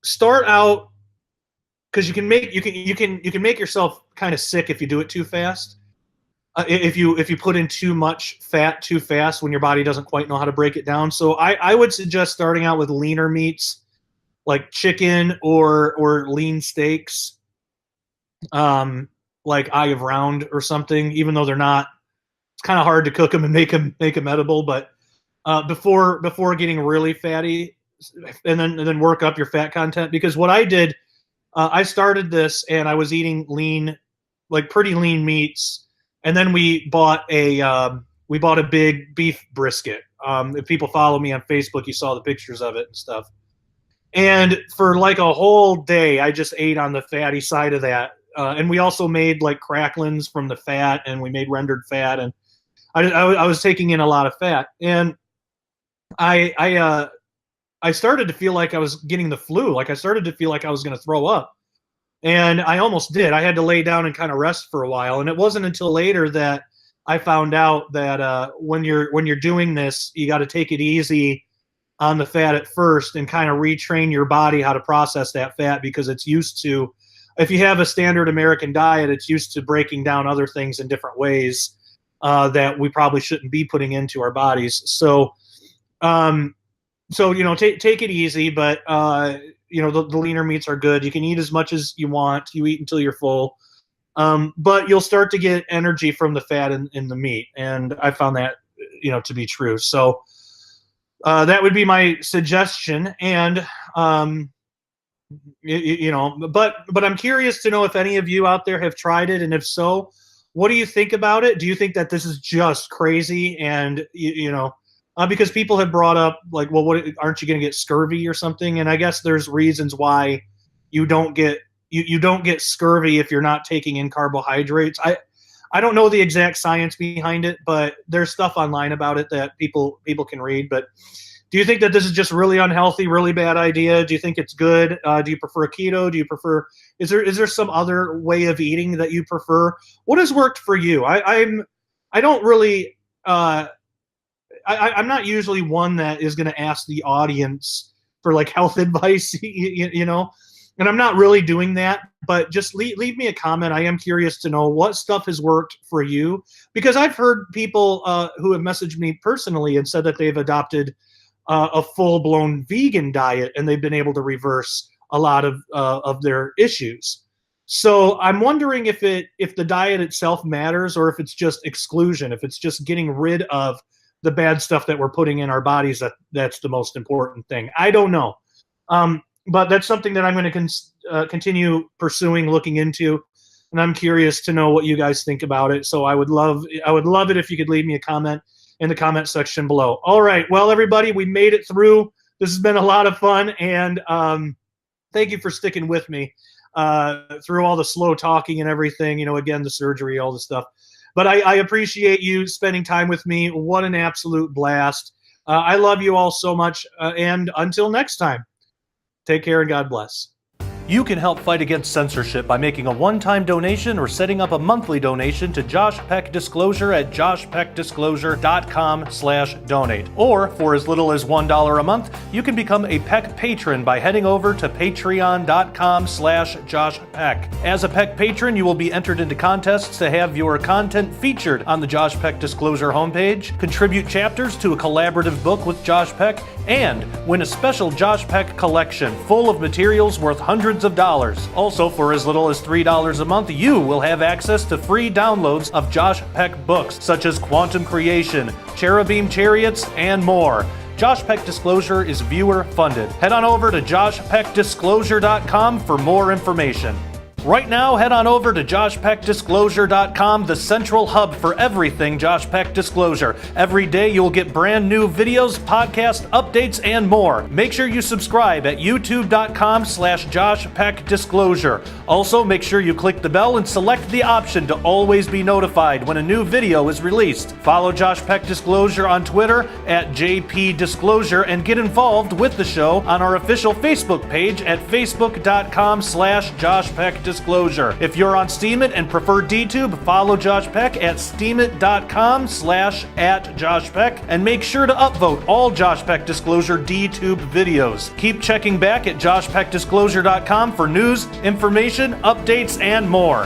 start out, because you can make yourself kind of sick if you do it too fast. If you put in too much fat too fast when your body doesn't quite know how to break it down. So I would suggest starting out with leaner meats like chicken or lean steaks, like Eye of Round or something. Even though they're not, it's kind of hard to cook them and make them edible. But before getting really fatty, and then work up your fat content. Because what I did, I started this and I was eating lean, like pretty lean meats. And then we bought a big beef brisket. If people follow me on Facebook, you saw the pictures of it and stuff. And for like a whole day, I just ate on the fatty side of that. And we also made like cracklings from the fat, and we made rendered fat. And I was taking in a lot of fat. And I started to feel like I was getting the flu. Like I started to feel like I was going to throw up. And I almost did. I had to lay down and kind of rest for a while. And it wasn't until later that I found out that when you're doing this, you got to take it easy on the fat at first and kind of retrain your body how to process that fat, because it's used to, if you have a standard American diet, it's used to breaking down other things in different ways that we probably shouldn't be putting into our bodies. So, take it easy, but the leaner meats are good. You can eat as much as you want. You eat until you're full. But you'll start to get energy from the fat in the meat. And I found that, to be true. So that would be my suggestion. And, but I'm curious to know if any of you out there have tried it. And if so, what do you think about it? Do you think that this is just crazy and, because people have brought up like, well, what aren't you going to get scurvy or something? And I guess there's reasons why you don't get scurvy if you're not taking in carbohydrates. I don't know the exact science behind it, but there's stuff online about it that people can read. But do you think that this is just really unhealthy, really bad idea? Do you think it's good? Do you prefer keto? Do you prefer? Is there some other way of eating that you prefer? What has worked for you? I'm not usually one that is going to ask the audience for like health advice, you know, and I'm not really doing that. But just leave me a comment. I am curious to know what stuff has worked for you, because I've heard people who have messaged me personally and said that they've adopted a full-blown vegan diet and they've been able to reverse a lot of their issues. So I'm wondering if the diet itself matters, or if it's just exclusion, if it's just getting rid of the bad stuff that we're putting in our bodies, that's the most important thing. I don't know. But that's something that I'm going to continue pursuing, looking into, and I'm curious to know what you guys think about it. So I would love it if you could leave me a comment in the comment section below. All right, well, everybody, we made it through. This has been a lot of fun, and thank you for sticking with me through all the slow talking and everything. You know, again, the surgery, all the stuff. But I appreciate you spending time with me. What an absolute blast. I love you all so much, and until next time. Take care and God bless. You can help fight against censorship by making a one-time donation or setting up a monthly donation to Josh Peck Disclosure at joshpeckdisclosure.com/donate. Or for as little as $1 a month, you can become a Peck patron by heading over to patreon.com/joshpeck. As a Peck patron, you will be entered into contests to have your content featured on the Josh Peck Disclosure homepage, contribute chapters to a collaborative book with Josh Peck, and win a special Josh Peck collection full of materials worth hundreds of dollars. Also, for as little as $3 a month, you will have access to free downloads of Josh Peck books such as Quantum Creation, Cherubim Chariots, and more. Josh Peck Disclosure is viewer funded. Head on over to joshpeckdisclosure.com for more information. Right now, head on over to joshpeckdisclosure.com, the central hub for everything Josh Peck Disclosure. Every day you'll get brand new videos, podcast updates, and more. Make sure you subscribe at youtube.com/joshpeckdisclosure. Also, make sure you click the bell and select the option to always be notified when a new video is released. Follow Josh Peck Disclosure on Twitter at JPDisclosure and get involved with the show on our official Facebook page at facebook.com/JoshPeckDisclosure. If you're on Steemit and prefer DTube, follow Josh Peck at steemit.com/@JoshPeck and make sure to upvote all Josh Peck Disclosure DTube videos. Keep checking back at joshpeckdisclosure.com for news, information, updates, and more.